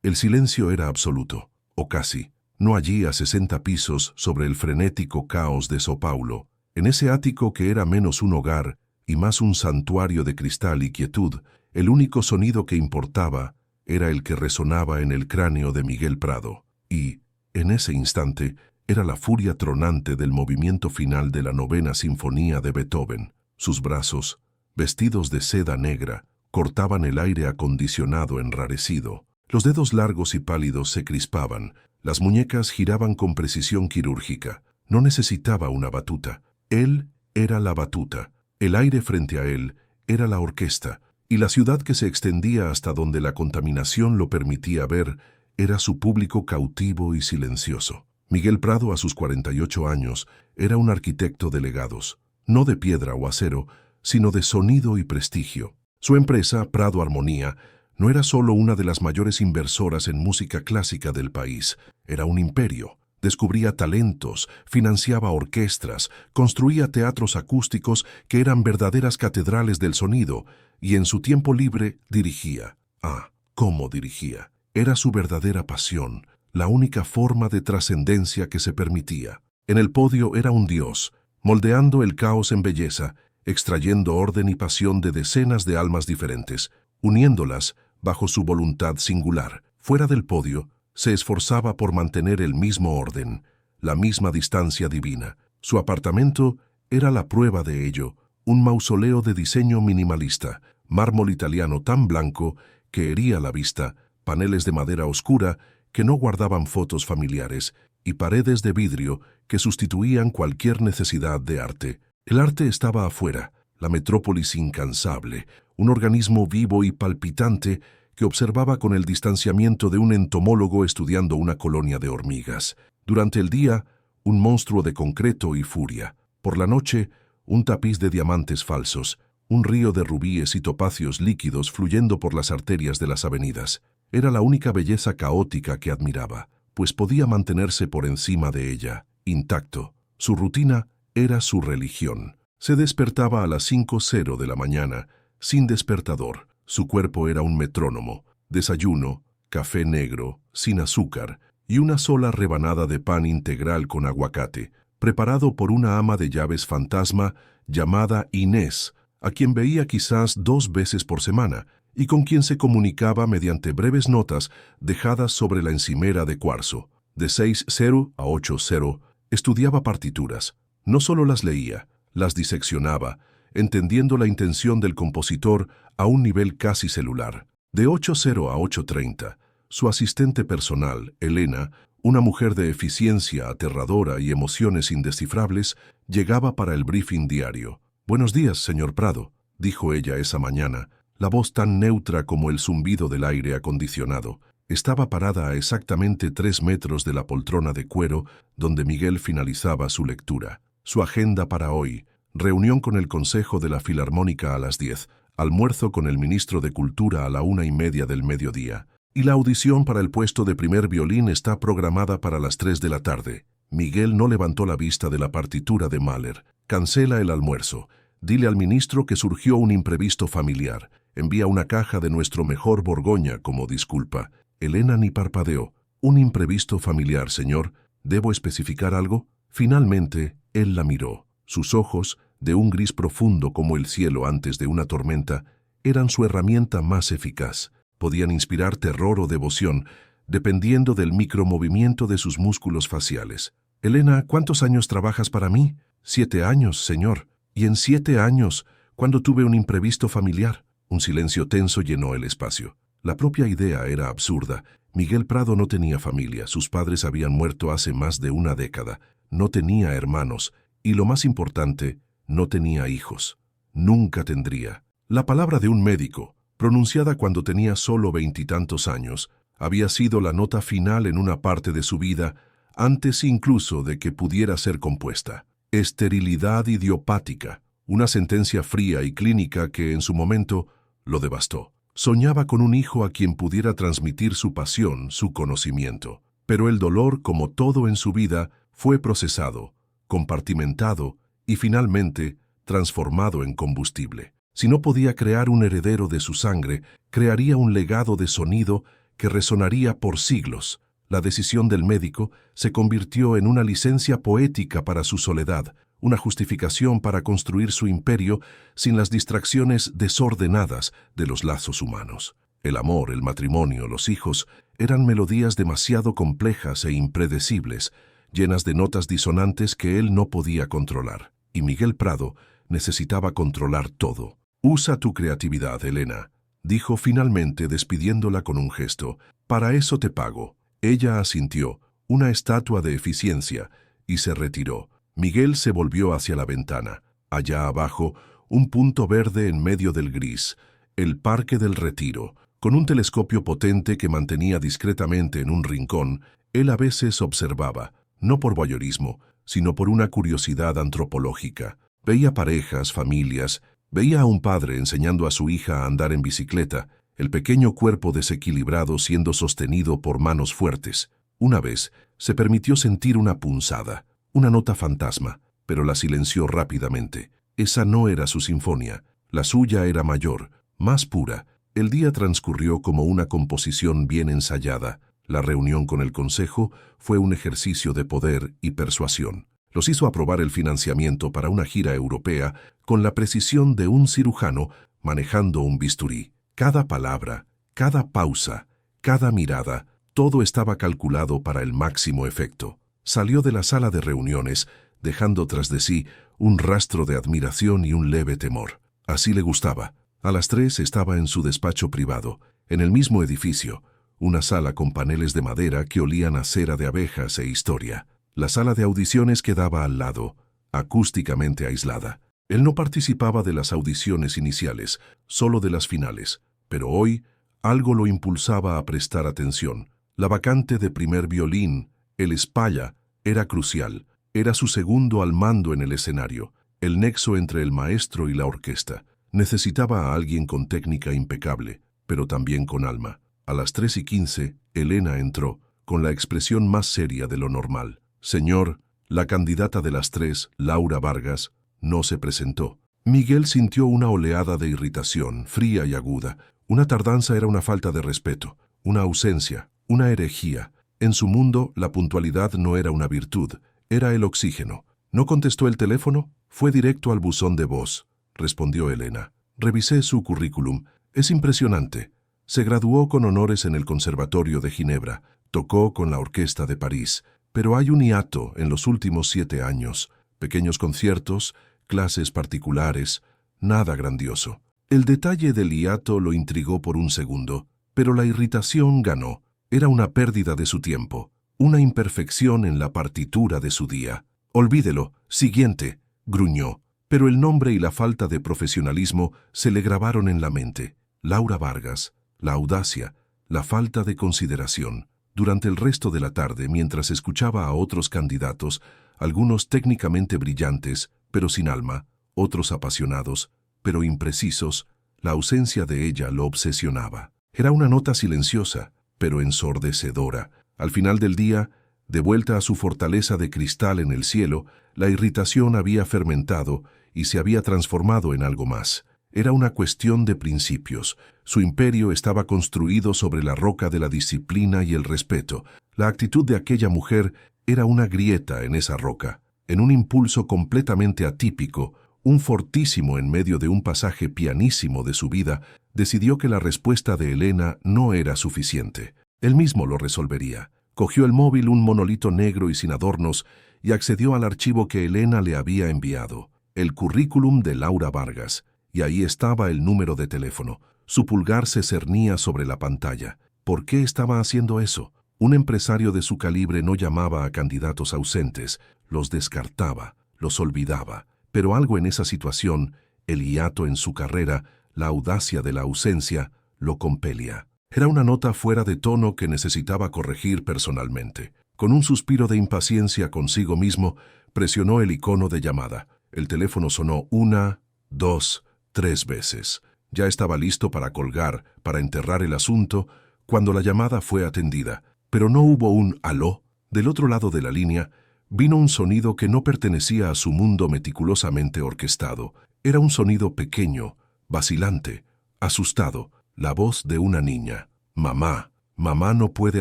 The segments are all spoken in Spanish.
El silencio era absoluto, o casi. No allí a 60 pisos sobre el frenético caos de São Paulo. En ese ático que era menos un hogar y más un santuario de cristal y quietud, el único sonido que importaba era el que resonaba en el cráneo de Miguel Prado. Y, en ese instante, era la furia tronante del movimiento final de la novena sinfonía de Beethoven. Sus brazos, vestidos de seda negra, cortaban el aire acondicionado enrarecido. Los dedos largos y pálidos se crispaban, las muñecas giraban con precisión quirúrgica. No necesitaba una batuta. Él era la batuta. El aire frente a él era la orquesta, y la ciudad que se extendía hasta donde la contaminación lo permitía ver era su público cautivo y silencioso. Miguel Prado, a sus 48 años, era un arquitecto de legados, no de piedra o acero, sino de sonido y prestigio. Su empresa, Prado Armonía, no era solo una de las mayores inversoras en música clásica del país, era un imperio. Descubría talentos, financiaba orquestas, construía teatros acústicos que eran verdaderas catedrales del sonido, y en su tiempo libre dirigía. Ah, cómo dirigía. Era su verdadera pasión, la única forma de trascendencia que se permitía. En el podio era un dios, moldeando el caos en belleza, extrayendo orden y pasión de decenas de almas diferentes, uniéndolas bajo su voluntad singular. Fuera del podio, se esforzaba por mantener el mismo orden, la misma distancia divina. Su apartamento era la prueba de ello, un mausoleo de diseño minimalista, mármol italiano tan blanco que hería la vista, paneles de madera oscura que no guardaban fotos familiares y paredes de vidrio que sustituían cualquier necesidad de arte. El arte estaba afuera, la metrópolis incansable, un organismo vivo y palpitante que observaba con el distanciamiento de un entomólogo estudiando una colonia de hormigas. Durante el día, un monstruo de concreto y furia. Por la noche, un tapiz de diamantes falsos, un río de rubíes y topacios líquidos fluyendo por las arterias de las avenidas. Era la única belleza caótica que admiraba, pues podía mantenerse por encima de ella, intacto. Su rutina era su religión. Se despertaba a las 5:00 de la mañana, sin despertador. Su cuerpo era un metrónomo, desayuno, café negro, sin azúcar, y una sola rebanada de pan integral con aguacate, preparado por una ama de llaves fantasma llamada Inés, a quien veía quizás 2 veces por semana, y con quien se comunicaba mediante breves notas dejadas sobre la encimera de cuarzo. De 6:00 a 8:00 estudiaba partituras. No solo las leía, las diseccionaba, entendiendo la intención del compositor a un nivel casi celular. De 8:00 a 8:30, su asistente personal, Elena, una mujer de eficiencia aterradora y emociones indescifrables, llegaba para el briefing diario. «Buenos días, señor Prado», dijo ella esa mañana, la voz tan neutra como el zumbido del aire acondicionado. Estaba parada a exactamente 3 metros de la poltrona de cuero donde Miguel finalizaba su lectura. Su agenda para hoy: reunión con el Consejo de la Filarmónica a las 10, almuerzo con el ministro de Cultura a la 1:30 del mediodía, y la audición para el puesto de primer violín está programada para las 3 de la tarde. Miguel no levantó la vista de la partitura de Mahler. Cancela el almuerzo. Dile al ministro que surgió un imprevisto familiar. Envía una caja de nuestro mejor Borgoña como disculpa. Elena ni parpadeó. Un imprevisto familiar, señor. ¿Debo especificar algo? Finalmente, él la miró. Sus ojos, de un gris profundo como el cielo antes de una tormenta, eran su herramienta más eficaz. Podían inspirar terror o devoción, dependiendo del micromovimiento de sus músculos faciales. «Elena, ¿cuántos años trabajas para mí?» «7 años, señor. Y en 7 años, cuando tuve un imprevisto familiar». Un silencio tenso llenó el espacio. La propia idea era absurda. Miguel Prado no tenía familia, sus padres habían muerto hace más de una década, no tenía hermanos, y lo más importante, no tenía hijos. Nunca tendría. La palabra de un médico, pronunciada cuando tenía solo 20 y tantos años, había sido la nota final en una parte de su vida, antes incluso de que pudiera ser compuesta. Esterilidad idiopática, una sentencia fría y clínica que en su momento lo devastó. Soñaba con un hijo a quien pudiera transmitir su pasión, su conocimiento. Pero el dolor, como todo en su vida, fue procesado, compartimentado y finalmente transformado en combustible. Si no podía crear un heredero de su sangre, crearía un legado de sonido que resonaría por siglos. La decisión del médico se convirtió en una licencia poética para su soledad, una justificación para construir su imperio sin las distracciones desordenadas de los lazos humanos. El amor, el matrimonio, los hijos eran melodías demasiado complejas e impredecibles, llenas de notas disonantes que él no podía controlar. Y Miguel Prado necesitaba controlar todo. «Usa tu creatividad, Elena», dijo finalmente despidiéndola con un gesto. «Para eso te pago». Ella asintió, una estatua de eficiencia, y se retiró. Miguel se volvió hacia la ventana. Allá abajo, un punto verde en medio del gris, el Parque del Retiro. Con un telescopio potente que mantenía discretamente en un rincón, él a veces observaba, no por voyeurismo, sino por una curiosidad antropológica. Veía parejas, familias, veía a un padre enseñando a su hija a andar en bicicleta, el pequeño cuerpo desequilibrado siendo sostenido por manos fuertes. Una vez, se permitió sentir una punzada, una nota fantasma, pero la silenció rápidamente. Esa no era su sinfonía, la suya era mayor, más pura. El día transcurrió como una composición bien ensayada. La reunión con el consejo fue un ejercicio de poder y persuasión. Los hizo aprobar el financiamiento para una gira europea con la precisión de un cirujano manejando un bisturí. Cada palabra, cada pausa, cada mirada, todo estaba calculado para el máximo efecto. Salió de la sala de reuniones, dejando tras de sí un rastro de admiración y un leve temor. Así le gustaba. A las 3 estaba en su despacho privado, en el mismo edificio, una sala con paneles de madera que olían a cera de abejas e historia. La sala de audiciones quedaba al lado, acústicamente aislada. Él no participaba de las audiciones iniciales, solo de las finales, pero hoy algo lo impulsaba a prestar atención. La vacante de primer violín, el espalla, era crucial. Era su segundo al mando en el escenario, el nexo entre el maestro y la orquesta. Necesitaba a alguien con técnica impecable, pero también con alma. A las 3:15, Elena entró, con la expresión más seria de lo normal. «Señor, la candidata de las 3, Laura Vargas, no se presentó». Miguel sintió una oleada de irritación, fría y aguda. Una tardanza era una falta de respeto, una ausencia, una herejía. En su mundo, la puntualidad no era una virtud, era el oxígeno. ¿No contestó el teléfono? Fue directo al buzón de voz, respondió Elena. Revisé su currículum. Es impresionante. Se graduó con honores en el Conservatorio de Ginebra, tocó con la Orquesta de París, pero hay un hiato en los últimos 7 años. Pequeños conciertos, clases particulares, nada grandioso. El detalle del hiato lo intrigó por un segundo, pero la irritación ganó. Era una pérdida de su tiempo, una imperfección en la partitura de su día. «Olvídelo, siguiente», gruñó, pero el nombre y la falta de profesionalismo se le grabaron en la mente. Laura Vargas, la audacia, la falta de consideración. Durante el resto de la tarde, mientras escuchaba a otros candidatos, algunos técnicamente brillantes, pero sin alma, otros apasionados, pero imprecisos, la ausencia de ella lo obsesionaba. Era una nota silenciosa, pero ensordecedora. Al final del día, de vuelta a su fortaleza de cristal en el cielo, la irritación había fermentado y se había transformado en algo más. Era una cuestión de principios. Su imperio estaba construido sobre la roca de la disciplina y el respeto. La actitud de aquella mujer era una grieta en esa roca. En un impulso completamente atípico, un fortísimo en medio de un pasaje pianísimo de su vida, decidió que la respuesta de Elena no era suficiente. Él mismo lo resolvería. Cogió el móvil, un monolito negro y sin adornos, y accedió al archivo que Elena le había enviado, el currículum de Laura Vargas, y ahí estaba el número de teléfono. Su pulgar se cernía sobre la pantalla. ¿Por qué estaba haciendo eso? Un empresario de su calibre no llamaba a candidatos ausentes, los descartaba, los olvidaba. Pero algo en esa situación, el hiato en su carrera, la audacia de la ausencia, lo compelía. Era una nota fuera de tono que necesitaba corregir personalmente. Con un suspiro de impaciencia consigo mismo, presionó el icono de llamada. El teléfono sonó 1, 2, 3 veces. Ya estaba listo para colgar, para enterrar el asunto, cuando la llamada fue atendida. Pero no hubo un «aló». Del otro lado de la línea, vino un sonido que no pertenecía a su mundo meticulosamente orquestado. Era un sonido pequeño, vacilante, asustado, la voz de una niña. «Mamá, Mamá no puede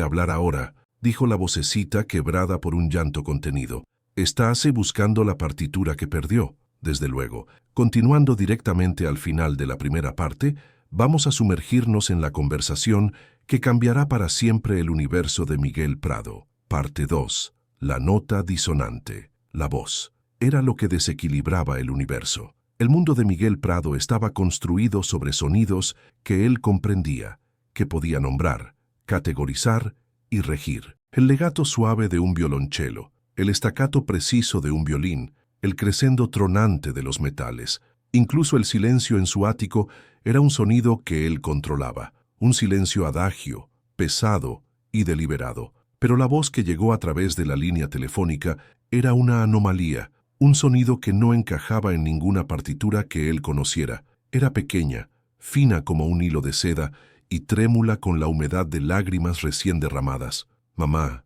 hablar ahora, dijo la vocecita quebrada por un llanto contenido. Estáse buscando la partitura que perdió, desde luego. Continuando directamente al final de la primera parte, vamos a sumergirnos en la conversación que cambiará para siempre el universo de Miguel Prado. Parte 2. La nota disonante. La voz. Era lo que desequilibraba el universo. El mundo de Miguel Prado estaba construido sobre sonidos que él comprendía, que podía nombrar, categorizar y regir. El legato suave de un violonchelo, el estacato preciso de un violín, el crescendo tronante de los metales. Incluso el silencio en su ático era un sonido que él controlaba, un silencio adagio, pesado y deliberado. Pero la voz que llegó a través de la línea telefónica era una anomalía, un sonido que no encajaba en ninguna partitura que él conociera. Era pequeña, fina como un hilo de seda y trémula con la humedad de lágrimas recién derramadas. Mamá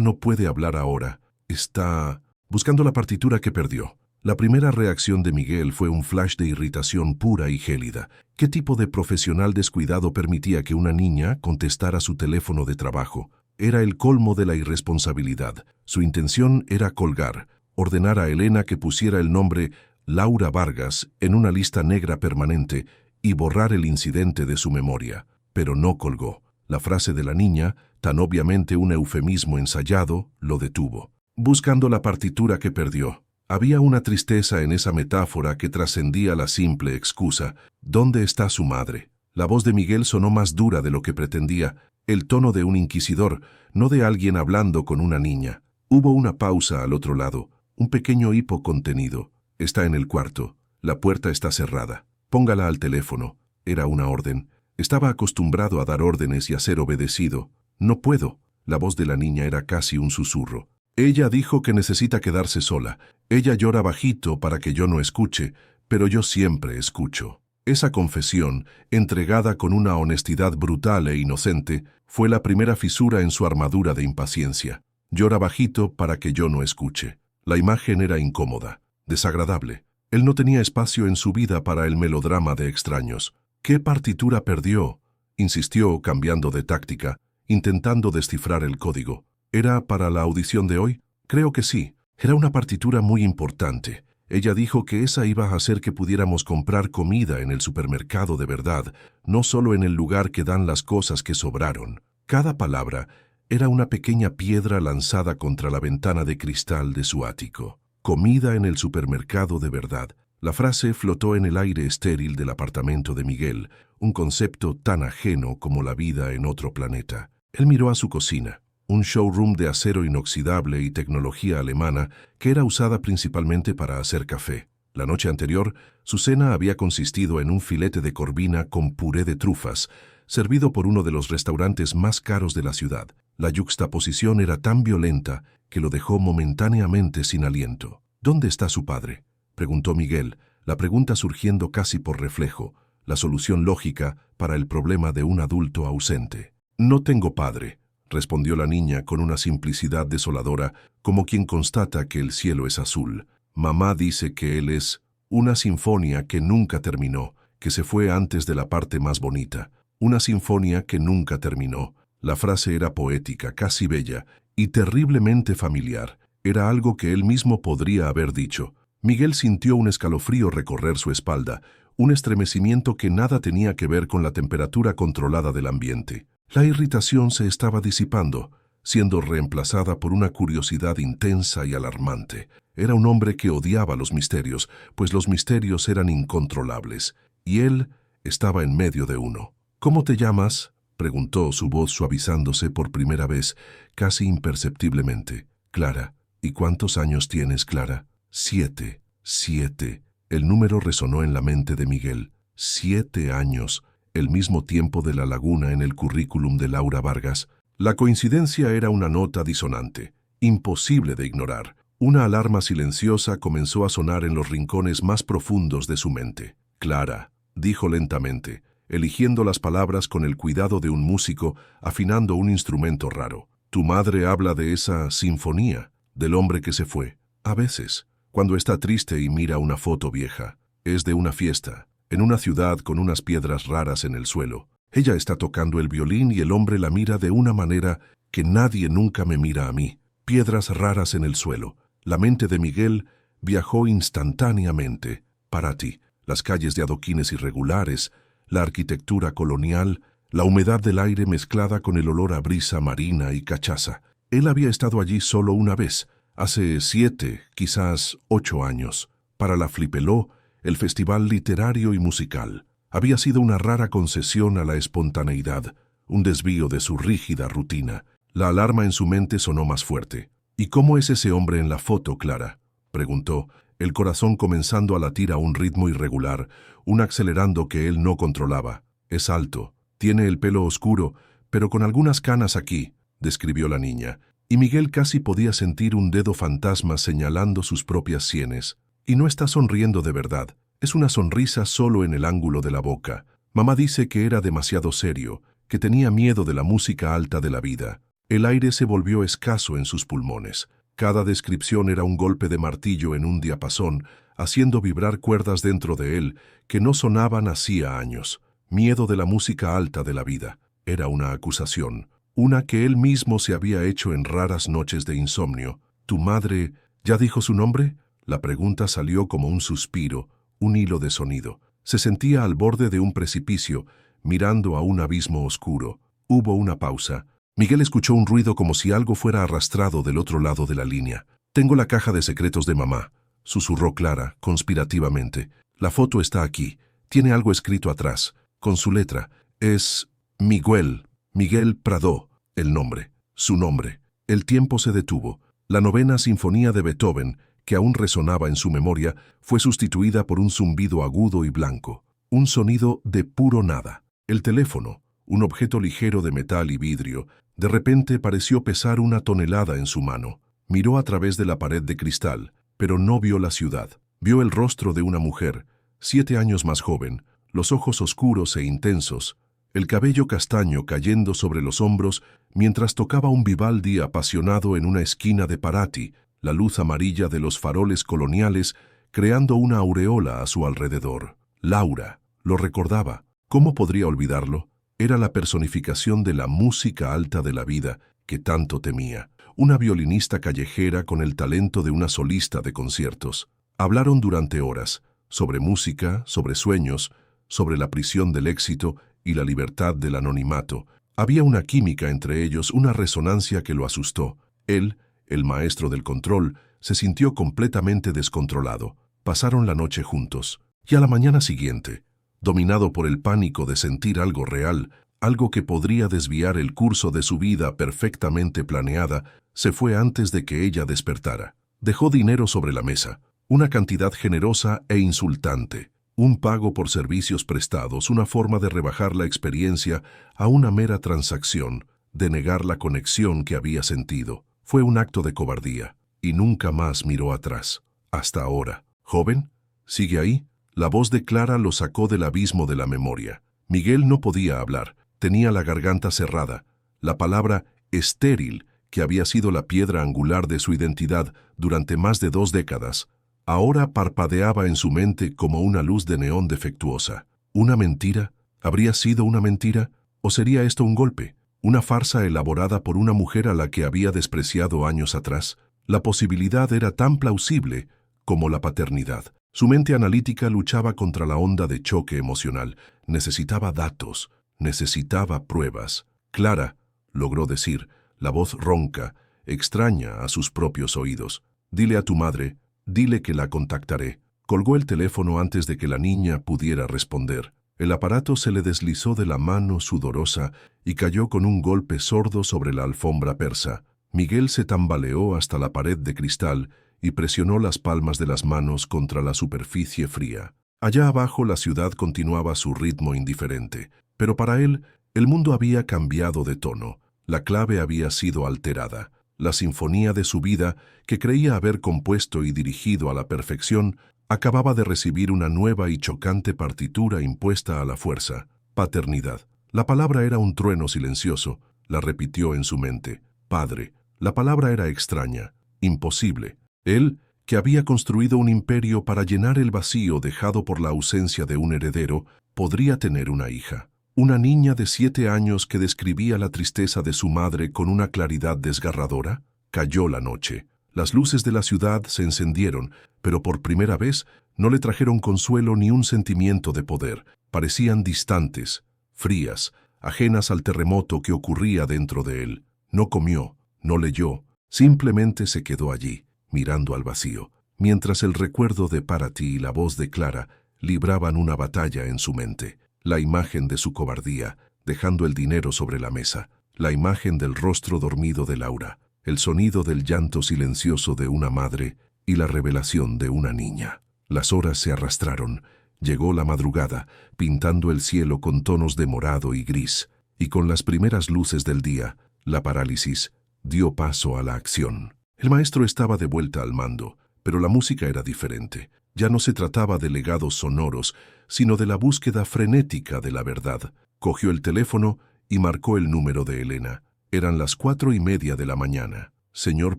no puede hablar ahora. Está buscando la partitura que perdió. La primera reacción de Miguel fue un flash de irritación pura y gélida. ¿Qué tipo de profesional descuidado permitía que una niña contestara su teléfono de trabajo? Era el colmo de la irresponsabilidad. Su intención era colgar, ordenar a Elena que pusiera el nombre Laura Vargas en una lista negra permanente y borrar el incidente de su memoria. Pero no colgó. La frase de la niña, tan obviamente un eufemismo ensayado, lo detuvo. Buscando la partitura que perdió. Había una tristeza en esa metáfora que trascendía la simple excusa. ¿Dónde está su madre? La voz de Miguel sonó más dura de lo que pretendía, el tono de un inquisidor, no de alguien hablando con una niña. Hubo una pausa al otro lado, un pequeño hipo contenido. Está en el cuarto. La puerta está cerrada. Póngala al teléfono. Era una orden. Estaba acostumbrado a dar órdenes y a ser obedecido. No puedo. La voz de la niña era casi un susurro. Ella dijo que necesita quedarse sola. Ella llora bajito para que yo no escuche, pero yo siempre escucho. Esa confesión, entregada con una honestidad brutal e inocente, fue la primera fisura en su armadura de impaciencia. Llora bajito para que yo no escuche. La imagen era incómoda, desagradable. Él no tenía espacio en su vida para el melodrama de extraños. ¿Qué partitura perdió?, insistió, cambiando de táctica, intentando descifrar el código. ¿Era para la audición de hoy? Creo que sí. Era una partitura muy importante. Ella dijo que esa iba a hacer que pudiéramos comprar comida en el supermercado de verdad, no solo en el lugar que dan las cosas que sobraron. Cada palabra era una pequeña piedra lanzada contra la ventana de cristal de su ático. Comida en el supermercado de verdad. La frase flotó en el aire estéril del apartamento de Miguel, un concepto tan ajeno como la vida en otro planeta. Él miró a su cocina, un showroom de acero inoxidable y tecnología alemana que era usada principalmente para hacer café. La noche anterior, su cena había consistido en un filete de corvina con puré de trufas, servido por uno de los restaurantes más caros de la ciudad. La yuxtaposición era tan violenta que lo dejó momentáneamente sin aliento. ¿Dónde está su padre?, preguntó Miguel, la pregunta surgiendo casi por reflejo, la solución lógica para el problema de un adulto ausente. No tengo padre, respondió la niña con una simplicidad desoladora, como quien constata que el cielo es azul. Mamá dice que él es una sinfonía que nunca terminó, que se fue antes de la parte más bonita. Una sinfonía que nunca terminó. La frase era poética, casi bella, y terriblemente familiar. Era algo que él mismo podría haber dicho. Miguel sintió un escalofrío recorrer su espalda, un estremecimiento que nada tenía que ver con la temperatura controlada del ambiente. La irritación se estaba disipando, siendo reemplazada por una curiosidad intensa y alarmante. Era un hombre que odiaba los misterios, pues los misterios eran incontrolables, y él estaba en medio de uno. ¿Cómo te llamas?, preguntó, su voz suavizándose por primera vez, casi imperceptiblemente. Clara. ¿Y cuántos años tienes, Clara? 7. 7. El número resonó en la mente de Miguel. 7 años, el mismo tiempo de la laguna en el currículum de Laura Vargas. La coincidencia era una nota disonante, imposible de ignorar. Una alarma silenciosa comenzó a sonar en los rincones más profundos de su mente. Clara, dijo lentamente, eligiendo las palabras con el cuidado de un músico afinando un instrumento raro. Tu madre habla de esa sinfonía, del hombre que se fue. A veces, cuando está triste y mira una foto vieja, es de una fiesta, en una ciudad con unas piedras raras en el suelo. Ella está tocando el violín y el hombre la mira de una manera que nadie nunca me mira a mí. Piedras raras en el suelo. La mente de Miguel viajó instantáneamente. Para ti, las calles de adoquines irregulares, la arquitectura colonial, la humedad del aire mezclada con el olor a brisa marina y cachaza. Él había estado allí solo una vez, hace 7, quizás 8 años, para la Flipeló, el festival literario y musical. Había sido una rara concesión a la espontaneidad, un desvío de su rígida rutina. La alarma en su mente sonó más fuerte. «¿Y cómo es ese hombre en la foto, Clara?», preguntó, el corazón comenzando a latir a un ritmo irregular, un acelerando que él no controlaba. «Es alto, tiene el pelo oscuro, pero con algunas canas aquí», describió la niña, y Miguel casi podía sentir un dedo fantasma señalando sus propias sienes. «Y no está sonriendo de verdad, es una sonrisa solo en el ángulo de la boca. Mamá dice que era demasiado serio, que tenía miedo de la música alta de la vida». El aire se volvió escaso en sus pulmones. Cada descripción era un golpe de martillo en un diapasón, haciendo vibrar cuerdas dentro de él que no sonaban hacía años. Miedo de la música alta de la vida. Era una acusación, una que él mismo se había hecho en raras noches de insomnio. «¿Tu madre ya dijo su nombre?». La pregunta salió como un suspiro, un hilo de sonido. Se sentía al borde de un precipicio, mirando a un abismo oscuro. Hubo una pausa. Miguel escuchó un ruido como si algo fuera arrastrado del otro lado de la línea. «Tengo la caja de secretos de mamá», susurró Clara, conspirativamente. «La foto está aquí. Tiene algo escrito atrás, con su letra. Es Miguel, Miguel Prado, el nombre, su nombre». El tiempo se detuvo. La 9ª Sinfonía de Beethoven, que aún resonaba en su memoria, fue sustituida por un zumbido agudo y blanco. Un sonido de puro nada. El teléfono, un objeto ligero de metal y vidrio, de repente pareció pesar 1 tonelada en su mano. Miró a través de la pared de cristal, pero no vio la ciudad. Vio el rostro de una mujer, 7 años más joven, los ojos oscuros e intensos, el cabello castaño cayendo sobre los hombros mientras tocaba un Vivaldi apasionado en una esquina de Parati, la luz amarilla de los faroles coloniales creando una aureola a su alrededor. Laura, lo recordaba. ¿Cómo podría olvidarlo? Era la personificación de la música alta de la vida que tanto temía. Una violinista callejera con el talento de una solista de conciertos. Hablaron durante horas, sobre música, sobre sueños, sobre la prisión del éxito y la libertad del anonimato. Había una química entre ellos, una resonancia que lo asustó. Él, el maestro del control, se sintió completamente descontrolado. Pasaron la noche juntos. Y a la mañana siguiente, dominado por el pánico de sentir algo real, algo que podría desviar el curso de su vida perfectamente planeada, se fue antes de que ella despertara. Dejó dinero sobre la mesa, una cantidad generosa e insultante, un pago por servicios prestados, una forma de rebajar la experiencia a una mera transacción, de negar la conexión que había sentido. Fue un acto de cobardía, y nunca más miró atrás. Hasta ahora. «¿Joven? ¿Sigue ahí?». La voz de Clara lo sacó del abismo de la memoria. Miguel no podía hablar, tenía la garganta cerrada. La palabra estéril, que había sido la piedra angular de su identidad durante más de 2 décadas, ahora parpadeaba en su mente como una luz de neón defectuosa. ¿Una mentira? ¿Habría sido una mentira? ¿O sería esto un golpe? ¿Una farsa elaborada por una mujer a la que había despreciado años atrás? La posibilidad era tan plausible como la paternidad. Su mente analítica luchaba contra la onda de choque emocional. Necesitaba datos, necesitaba pruebas. «Clara», logró decir, la voz ronca, extraña a sus propios oídos. «Dile a tu madre, dile que la contactaré». Colgó el teléfono antes de que la niña pudiera responder. El aparato se le deslizó de la mano sudorosa y cayó con un golpe sordo sobre la alfombra persa. Miguel se tambaleó hasta la pared de cristal y presionó las palmas de las manos contra la superficie fría. Allá abajo la ciudad continuaba su ritmo indiferente, pero para él el mundo había cambiado de tono. La clave había sido alterada. La sinfonía de su vida, que creía haber compuesto y dirigido a la perfección, acababa de recibir una nueva y chocante partitura impuesta a la fuerza. Paternidad. La palabra era un trueno silencioso. La repitió en su mente. Padre. La palabra era extraña, imposible. Él, que había construido un imperio para llenar el vacío dejado por la ausencia de un heredero, podría tener una hija. Una niña de 7 años que describía la tristeza de su madre con una claridad desgarradora. Cayó la noche. Las luces de la ciudad se encendieron, pero por primera vez no le trajeron consuelo ni un sentimiento de poder. Parecían distantes, frías, ajenas al terremoto que ocurría dentro de él. No comió, no leyó, simplemente se quedó allí, mirando al vacío, mientras el recuerdo de Paraty y la voz de Clara libraban una batalla en su mente. La imagen de su cobardía, dejando el dinero sobre la mesa, la imagen del rostro dormido de Laura, el sonido del llanto silencioso de una madre y la revelación de una niña. Las horas se arrastraron. Llegó la madrugada, pintando el cielo con tonos de morado y gris, y con las primeras luces del día, la parálisis dio paso a la acción. El maestro estaba de vuelta al mando, pero la música era diferente. Ya no se trataba de legados sonoros, sino de la búsqueda frenética de la verdad. Cogió el teléfono y marcó el número de Elena. Eran las 4:30 de la mañana. «Señor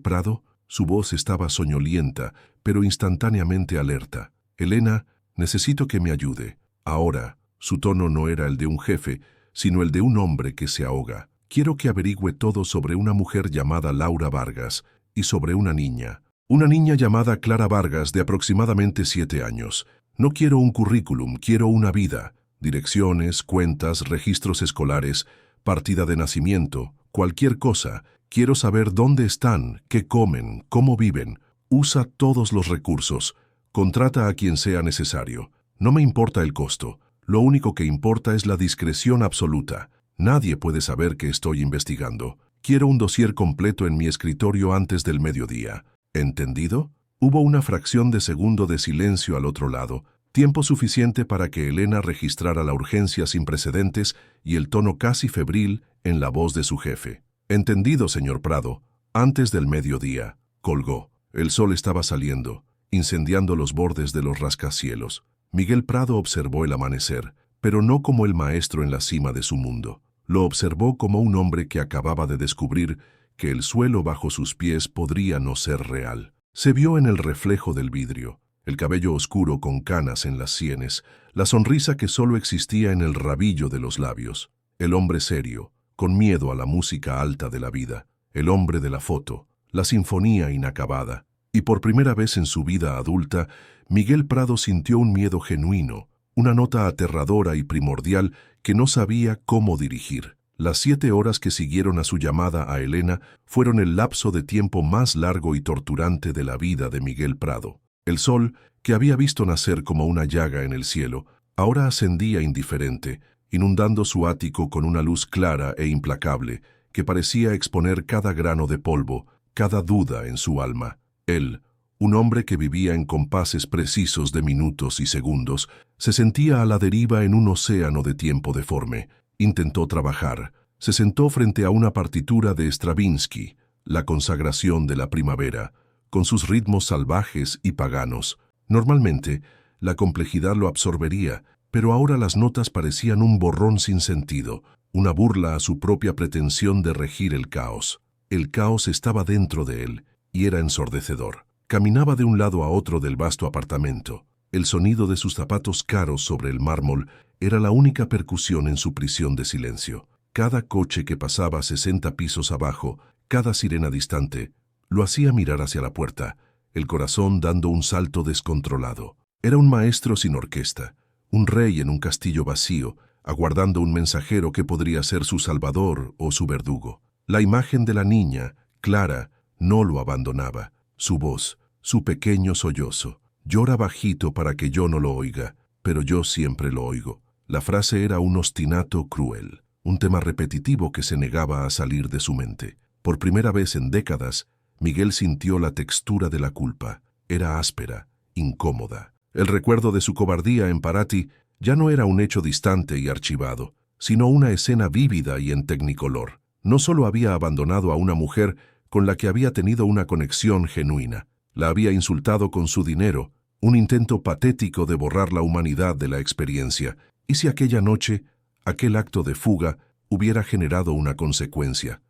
Prado», su voz estaba soñolienta, pero instantáneamente alerta. «Elena, necesito que me ayude». Ahora, su tono no era el de un jefe, sino el de un hombre que se ahoga. «Quiero que averigüe todo sobre una mujer llamada Laura Vargas y sobre una niña. Una niña llamada Clara Vargas de aproximadamente 7 años. No quiero un currículum, quiero una vida. Direcciones, cuentas, registros escolares, partida de nacimiento, cualquier cosa. Quiero saber dónde están, qué comen, cómo viven. Usa todos los recursos. Contrata a quien sea necesario. No me importa el costo. Lo único que importa es la discreción absoluta. Nadie puede saber que estoy investigando. Quiero un dossier completo en mi escritorio antes del mediodía. ¿Entendido?». Hubo una fracción de segundo de silencio al otro lado, tiempo suficiente para que Elena registrara la urgencia sin precedentes y el tono casi febril en la voz de su jefe. «Entendido, señor Prado. Antes del mediodía». Colgó. El sol estaba saliendo, incendiando los bordes de los rascacielos. Miguel Prado observó el amanecer, pero no como el maestro en la cima de su mundo. Lo observó como un hombre que acababa de descubrir que el suelo bajo sus pies podría no ser real. Se vio en el reflejo del vidrio, el cabello oscuro con canas en las sienes, la sonrisa que solo existía en el rabillo de los labios. El hombre serio, con miedo a la música alta de la vida, el hombre de la foto, la sinfonía inacabada. Y por primera vez en su vida adulta, Miguel Prado sintió un miedo genuino, una nota aterradora y primordial que no sabía cómo dirigir. Las 7 horas que siguieron a su llamada a Elena fueron el lapso de tiempo más largo y torturante de la vida de Miguel Prado. El sol, que había visto nacer como una llaga en el cielo, ahora ascendía indiferente, inundando su ático con una luz clara e implacable que parecía exponer cada grano de polvo, cada duda en su alma. Él, un hombre que vivía en compases precisos de minutos y segundos, se sentía a la deriva en un océano de tiempo deforme. Intentó trabajar. Se sentó frente a una partitura de Stravinsky, La consagración de la primavera, con sus ritmos salvajes y paganos. Normalmente, la complejidad lo absorbería, pero ahora las notas parecían un borrón sin sentido, una burla a su propia pretensión de regir el caos. El caos estaba dentro de él, y era ensordecedor. Caminaba de un lado a otro del vasto apartamento. El sonido de sus zapatos caros sobre el mármol era la única percusión en su prisión de silencio. Cada coche que pasaba 60 pisos abajo, cada sirena distante, lo hacía mirar hacia la puerta, el corazón dando un salto descontrolado. Era un maestro sin orquesta, un rey en un castillo vacío, aguardando un mensajero que podría ser su salvador o su verdugo. La imagen de la niña, Clara, no lo abandonaba. Su voz, su pequeño sollozo. «Llora bajito para que yo no lo oiga, pero yo siempre lo oigo». La frase era un ostinato cruel, un tema repetitivo que se negaba a salir de su mente. Por primera vez en décadas, Miguel sintió la textura de la culpa. Era áspera, incómoda. El recuerdo de su cobardía en Paraty ya no era un hecho distante y archivado, sino una escena vívida y en tecnicolor. No solo había abandonado a una mujer con la que había tenido una conexión genuina, la había insultado con su dinero, un intento patético de borrar la humanidad de la experiencia. ¿Y si aquella noche, aquel acto de fuga, hubiera generado una consecuencia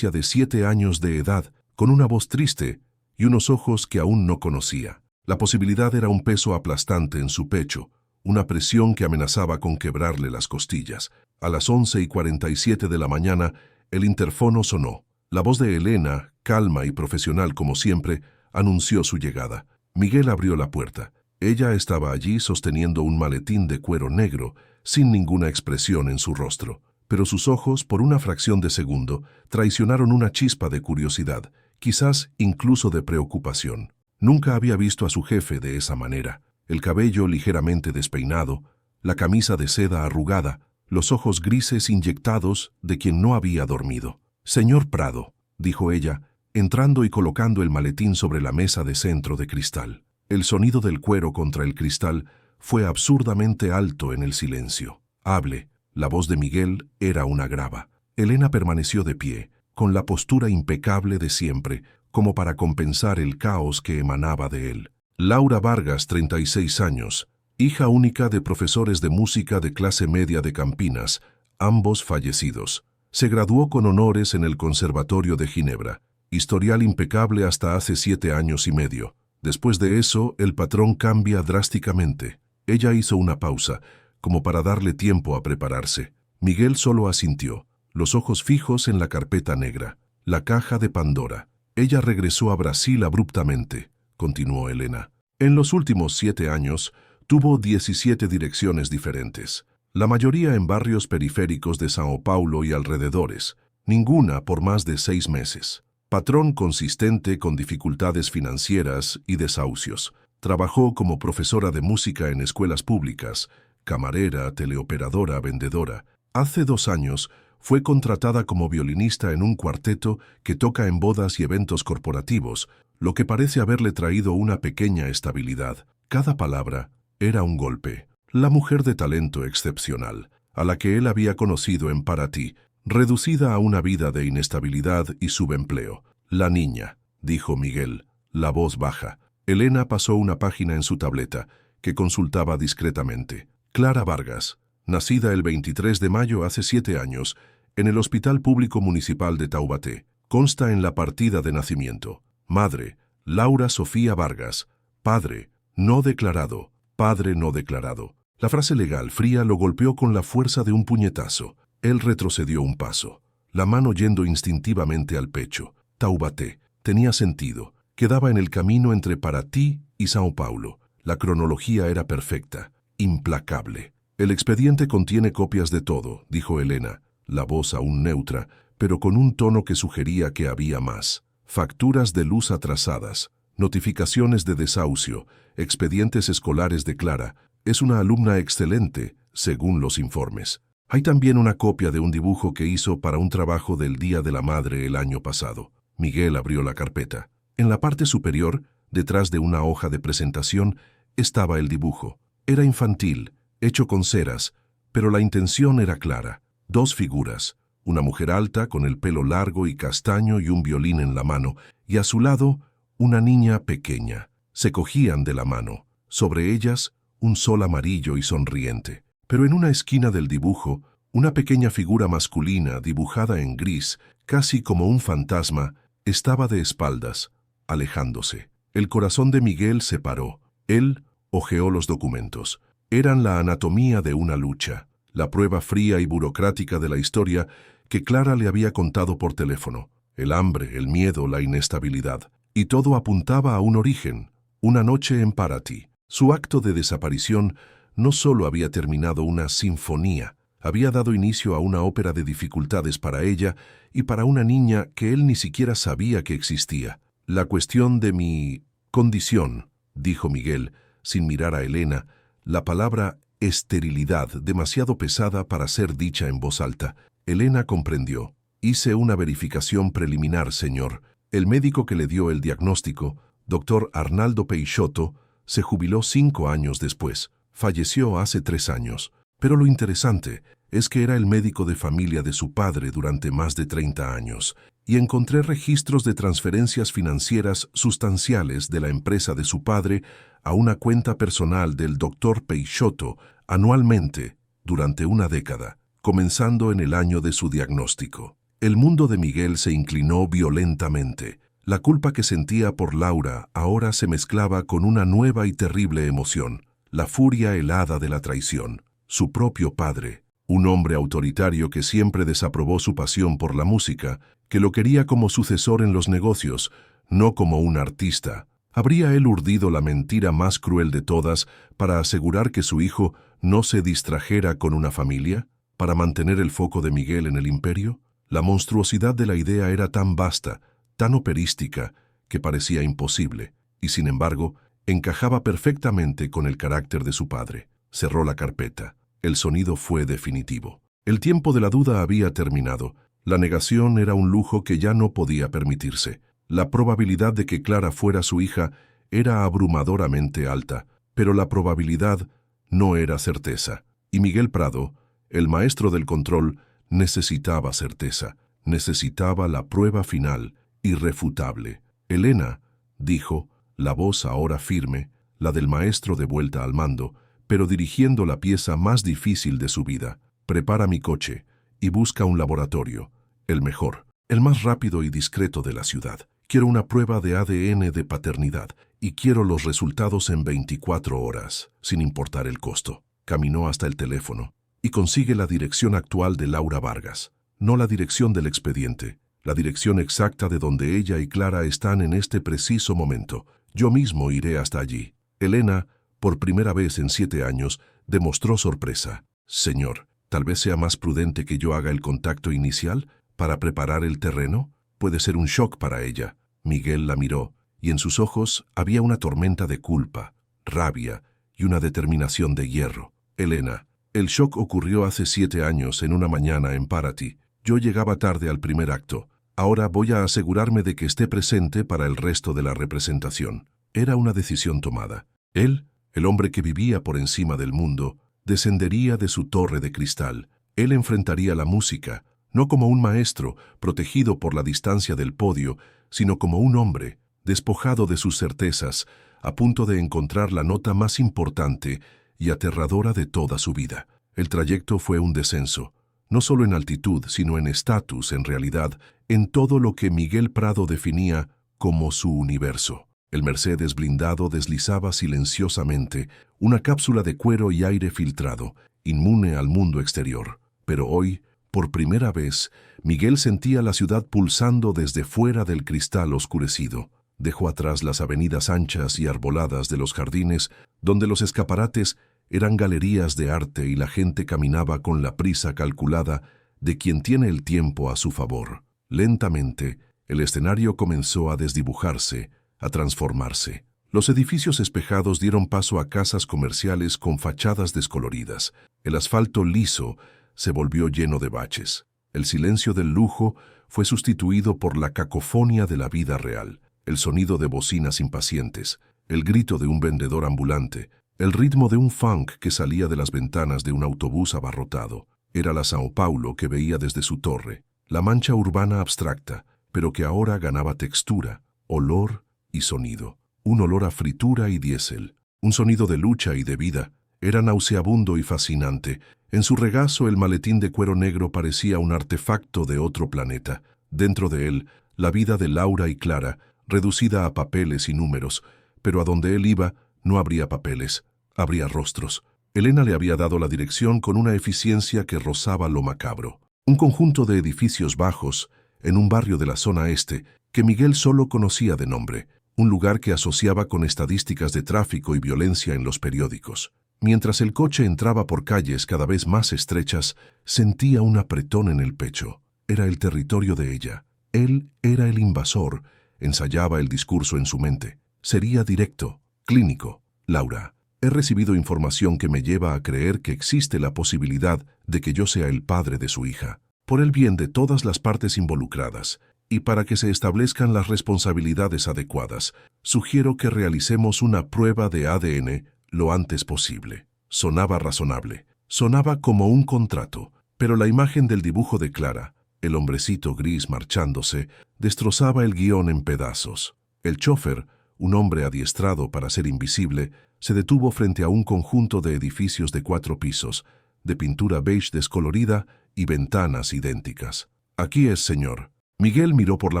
de 7 años de edad, con una voz triste y unos ojos que aún no conocía? La posibilidad era un peso aplastante en su pecho, una presión que amenazaba con quebrarle las costillas. A las 11:47 de la mañana, el interfono sonó. La voz de Elena, calma y profesional como siempre, anunció su llegada. Miguel abrió la puerta. Ella estaba allí sosteniendo un maletín de cuero negro, sin ninguna expresión en su rostro. Pero sus ojos, por una fracción de segundo, traicionaron una chispa de curiosidad, quizás incluso de preocupación. Nunca había visto a su jefe de esa manera. El cabello ligeramente despeinado, la camisa de seda arrugada, los ojos grises inyectados de quien no había dormido. «Señor Prado», dijo ella, entrando y colocando el maletín sobre la mesa de centro de cristal. El sonido del cuero contra el cristal fue absurdamente alto en el silencio. «Hable». La voz de Miguel era una grava. Elena permaneció de pie, con la postura impecable de siempre, como para compensar el caos que emanaba de él. Laura Vargas, 36 años, hija única de profesores de música de clase media de Campinas, ambos fallecidos. Se graduó con honores en el Conservatorio de Ginebra, historial impecable hasta hace 7 años y medio. Después de eso, el patrón cambia drásticamente. Ella hizo una pausa, como para darle tiempo a prepararse. Miguel solo asintió, los ojos fijos en la carpeta negra, la caja de Pandora. Ella regresó a Brasil abruptamente, continuó Elena. En los últimos 7 años, tuvo 17 direcciones diferentes, la mayoría en barrios periféricos de São Paulo y alrededores, ninguna por más de 6 meses. Patrón consistente con dificultades financieras y desahucios. Trabajó como profesora de música en escuelas públicas, camarera, teleoperadora, vendedora. Hace 2 años fue contratada como violinista en un cuarteto que toca en bodas y eventos corporativos, lo que parece haberle traído una pequeña estabilidad. Cada palabra era un golpe. La mujer de talento excepcional, a la que él había conocido en Paraty, reducida a una vida de inestabilidad y subempleo. «La niña», dijo Miguel, la voz baja. Elena pasó una página en su tableta, que consultaba discretamente. Clara Vargas, nacida el 23 de mayo hace 7 años, en el Hospital Público Municipal de Taubaté. Consta en la partida de nacimiento. Madre, Laura Sofía Vargas. Padre, no declarado. Padre no declarado. La frase legal fría lo golpeó con la fuerza de un puñetazo. Él retrocedió un paso, la mano yendo instintivamente al pecho. Taubaté. Tenía sentido. Quedaba en el camino entre Paraty y São Paulo. La cronología era perfecta. Implacable. «El expediente contiene copias de todo», dijo Elena, la voz aún neutra, pero con un tono que sugería que había más. Facturas de luz atrasadas, notificaciones de desahucio, expedientes escolares de Clara. Es una alumna excelente, según los informes. Hay también una copia de un dibujo que hizo para un trabajo del Día de la Madre el año pasado. Miguel abrió la carpeta. En la parte superior, detrás de una hoja de presentación, estaba el dibujo. Era infantil, hecho con ceras, pero la intención era clara. 2 figuras, una mujer alta con el pelo largo y castaño y un violín en la mano, y a su lado, una niña pequeña. Se cogían de la mano. Sobre ellas, un sol amarillo y sonriente. Pero en una esquina del dibujo, una pequeña figura masculina dibujada en gris, casi como un fantasma, estaba de espaldas, alejándose. El corazón de Miguel se paró. Él hojeó los documentos. Eran la anatomía de una lucha, la prueba fría y burocrática de la historia que Clara le había contado por teléfono. El hambre, el miedo, la inestabilidad. Y todo apuntaba a un origen, una noche en Paraty. Su acto de desaparición no solo había terminado una sinfonía, había dado inicio a una ópera de dificultades para ella y para una niña que él ni siquiera sabía que existía. «La cuestión de mi condición», dijo Miguel, sin mirar a Elena, la palabra esterilidad demasiado pesada para ser dicha en voz alta. Elena comprendió. «Hice una verificación preliminar, señor. El médico que le dio el diagnóstico, doctor Arnaldo Peixoto, se jubiló 5 años después. Falleció hace 3 años. Pero lo interesante es que era el médico de familia de su padre durante más de 30 años, y encontré registros de transferencias financieras sustanciales de la empresa de su padre a una cuenta personal del doctor Peixoto anualmente durante una década, comenzando en el año de su diagnóstico. El mundo de Miguel se inclinó violentamente. La culpa que sentía por Laura ahora se mezclaba con una nueva y terrible emoción, la furia helada de la traición. Su propio padre, un hombre autoritario que siempre desaprobó su pasión por la música, que lo quería como sucesor en los negocios, no como un artista. ¿Habría él urdido la mentira más cruel de todas para asegurar que su hijo no se distrajera con una familia? ¿Para mantener el foco de Miguel en el imperio? La monstruosidad de la idea era tan vasta, tan operística, que parecía imposible, y sin embargo, encajaba perfectamente con el carácter de su padre. Cerró la carpeta. El sonido fue definitivo. El tiempo de la duda había terminado. La negación era un lujo que ya no podía permitirse. La probabilidad de que Clara fuera su hija era abrumadoramente alta, pero la probabilidad no era certeza. Y Miguel Prado, el maestro del control, necesitaba certeza, necesitaba la prueba final, irrefutable. Elena, dijo, la voz ahora firme, la del maestro de vuelta al mando, pero dirigiendo la pieza más difícil de su vida. Prepara mi coche y busca un laboratorio, el mejor, el más rápido y discreto de la ciudad. Quiero una prueba de ADN de paternidad y quiero los resultados en 24 horas, sin importar el costo. Caminó hasta el teléfono y consigue la dirección actual de Laura Vargas, no la dirección del expediente, la dirección exacta de donde ella y Clara están en este preciso momento. Yo mismo iré hasta allí. Elena, por primera vez en 7 años, demostró sorpresa. Señor, tal vez sea más prudente que yo haga el contacto inicial para preparar el terreno. Puede ser un shock para ella. Miguel la miró, y en sus ojos había una tormenta de culpa, rabia y una determinación de hierro. Elena, el shock ocurrió hace 7 años en una mañana en Paraty. Yo llegaba tarde al primer acto. Ahora voy a asegurarme de que esté presente para el resto de la representación. Era una decisión tomada. Él, el hombre que vivía por encima del mundo, descendería de su torre de cristal. Él enfrentaría la música, no como un maestro protegido por la distancia del podio, sino como un hombre, despojado de sus certezas, a punto de encontrar la nota más importante y aterradora de toda su vida. El trayecto fue un descenso, no solo en altitud, sino en estatus, en realidad, en todo lo que Miguel Prado definía como su universo. El Mercedes blindado deslizaba silenciosamente, una cápsula de cuero y aire filtrado, inmune al mundo exterior. Pero hoy, por primera vez, Miguel sentía la ciudad pulsando desde fuera del cristal oscurecido. Dejó atrás las avenidas anchas y arboladas de los jardines, donde los escaparates eran galerías de arte y la gente caminaba con la prisa calculada de quien tiene el tiempo a su favor. Lentamente, el escenario comenzó a desdibujarse, a transformarse. Los edificios espejados dieron paso a casas comerciales con fachadas descoloridas. El asfalto liso se volvió lleno de baches. El silencio del lujo fue sustituido por la cacofonía de la vida real, el sonido de bocinas impacientes, el grito de un vendedor ambulante, el ritmo de un funk que salía de las ventanas de un autobús abarrotado. Era la Sao Paulo que veía desde su torre, la mancha urbana abstracta, pero que ahora ganaba textura, olor y sonido. Un olor a fritura y diésel, un sonido de lucha y de vida. Era nauseabundo y fascinante. En su regazo el maletín de cuero negro parecía un artefacto de otro planeta. Dentro de él, la vida de Laura y Clara, reducida a papeles y números, pero a donde él iba no habría papeles, habría rostros. Elena le había dado la dirección con una eficiencia que rozaba lo macabro. Un conjunto de edificios bajos, en un barrio de la zona este, que Miguel solo conocía de nombre, un lugar que asociaba con estadísticas de tráfico y violencia en los periódicos. Mientras el coche entraba por calles cada vez más estrechas, sentía un apretón en el pecho. Era el territorio de ella. Él era el invasor. Ensayaba el discurso en su mente. Sería directo, clínico. Laura, he recibido información que me lleva a creer que existe la posibilidad de que yo sea el padre de su hija. Por el bien de todas las partes involucradas, y para que se establezcan las responsabilidades adecuadas, sugiero que realicemos una prueba de ADN lo antes posible. Sonaba razonable, sonaba como un contrato, pero la imagen del dibujo de Clara, el hombrecito gris marchándose, destrozaba el guión en pedazos. El chofer, un hombre adiestrado para ser invisible, se detuvo frente a un conjunto de edificios de 4 pisos, de pintura beige descolorida y ventanas idénticas. Aquí es, señor. Miguel miró por la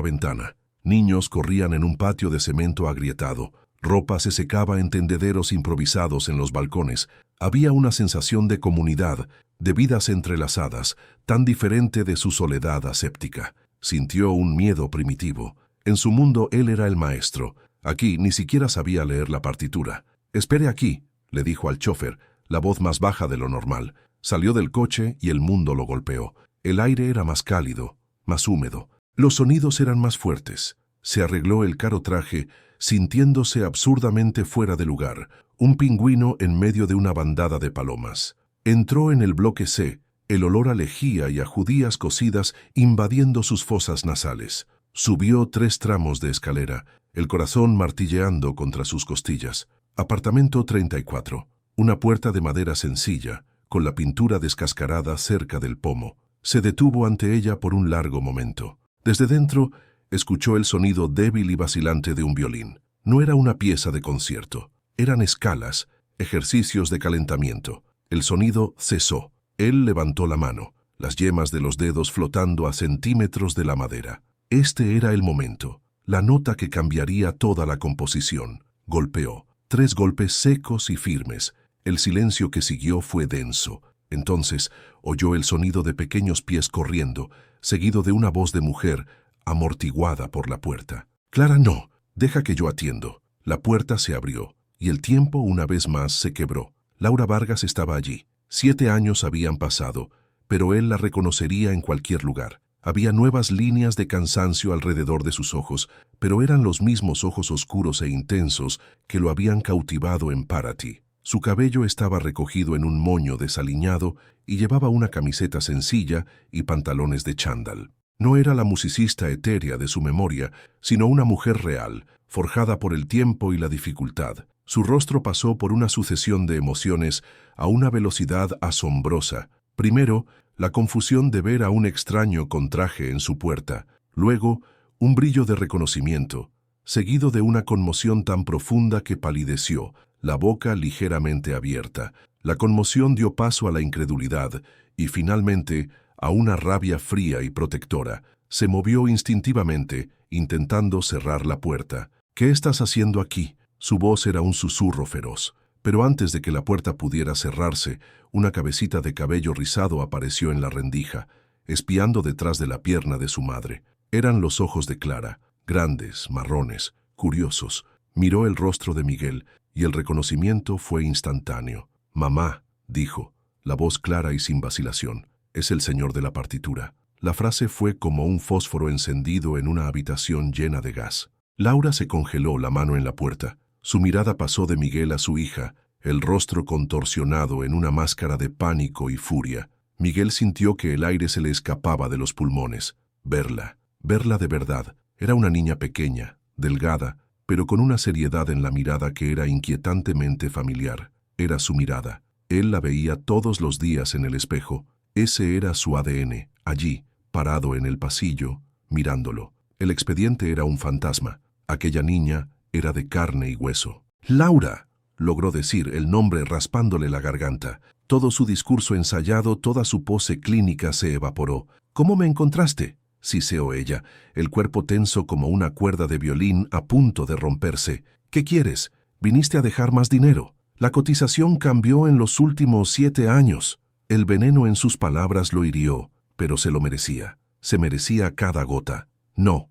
ventana. Niños corrían en un patio de cemento agrietado. Ropa se secaba en tendederos improvisados en los balcones. Había una sensación de comunidad, de vidas entrelazadas, tan diferente de su soledad aséptica. Sintió un miedo primitivo. En su mundo él era el maestro. Aquí ni siquiera sabía leer la partitura. «Espere aquí», le dijo al chofer, la voz más baja de lo normal. Salió del coche y el mundo lo golpeó. El aire era más cálido, más húmedo. Los sonidos eran más fuertes. Se arregló el caro traje, sintiéndose absurdamente fuera de lugar, un pingüino en medio de una bandada de palomas. Entró en el bloque C, el olor a lejía y a judías cocidas invadiendo sus fosas nasales. Subió 3 tramos de escalera, el corazón martilleando contra sus costillas. Apartamento 34. Una puerta de madera sencilla, con la pintura descascarada cerca del pomo. Se detuvo ante ella por un largo momento. Desde dentro, escuchó el sonido débil y vacilante de un violín. No era una pieza de concierto. Eran escalas, ejercicios de calentamiento. El sonido cesó. Él levantó la mano, las yemas de los dedos flotando a centímetros de la madera. Este era el momento, la nota que cambiaría toda la composición. Golpeó. 3 golpes secos y firmes. El silencio que siguió fue denso. Entonces oyó el sonido de pequeños pies corriendo, seguido de una voz de mujer, amortiguada por la puerta. «Clara, no, deja que yo atiendo». La puerta se abrió, y el tiempo una vez más se quebró. Laura Vargas estaba allí. 7 años habían pasado, pero él la reconocería en cualquier lugar. Había nuevas líneas de cansancio alrededor de sus ojos, pero eran los mismos ojos oscuros e intensos que lo habían cautivado en Paraty. Su cabello estaba recogido en un moño desaliñado y llevaba una camiseta sencilla y pantalones de chándal. No era la musicista etérea de su memoria, sino una mujer real, forjada por el tiempo y la dificultad. Su rostro pasó por una sucesión de emociones a una velocidad asombrosa. Primero, la confusión de ver a un extraño con traje en su puerta. Luego, un brillo de reconocimiento, seguido de una conmoción tan profunda que palideció, la boca ligeramente abierta. La conmoción dio paso a la incredulidad y, finalmente, a una rabia fría y protectora. Se movió instintivamente, intentando cerrar la puerta. «¿Qué estás haciendo aquí?». Su voz era un susurro feroz. Pero antes de que la puerta pudiera cerrarse, una cabecita de cabello rizado apareció en la rendija, espiando detrás de la pierna de su madre. Eran los ojos de Clara, grandes, marrones, curiosos. Miró el rostro de Miguel y el reconocimiento fue instantáneo. «Mamá», dijo, la voz clara y sin vacilación, «es el señor de la partitura». La frase fue como un fósforo encendido en una habitación llena de gas. Laura se congeló, la mano en la puerta. Su mirada pasó de Miguel a su hija, el rostro contorsionado en una máscara de pánico y furia. Miguel sintió que el aire se le escapaba de los pulmones. Verla de verdad. Era una niña pequeña, delgada, pero con una seriedad en la mirada que era inquietantemente familiar. Era su mirada. Él la veía todos los días en el espejo. Ese era su ADN, allí, parado en el pasillo, mirándolo. El expediente era un fantasma. Aquella niña era de carne y hueso. «Laura», logró decir el nombre raspándole la garganta. Todo su discurso ensayado, toda su pose clínica se evaporó. «¿Cómo me encontraste?», siseó ella, el cuerpo tenso como una cuerda de violín a punto de romperse. «¿Qué quieres? ¿Viniste a dejar más dinero? La cotización cambió en los últimos 7 años». El veneno en sus palabras lo hirió, pero se lo merecía. Se merecía cada gota. «No,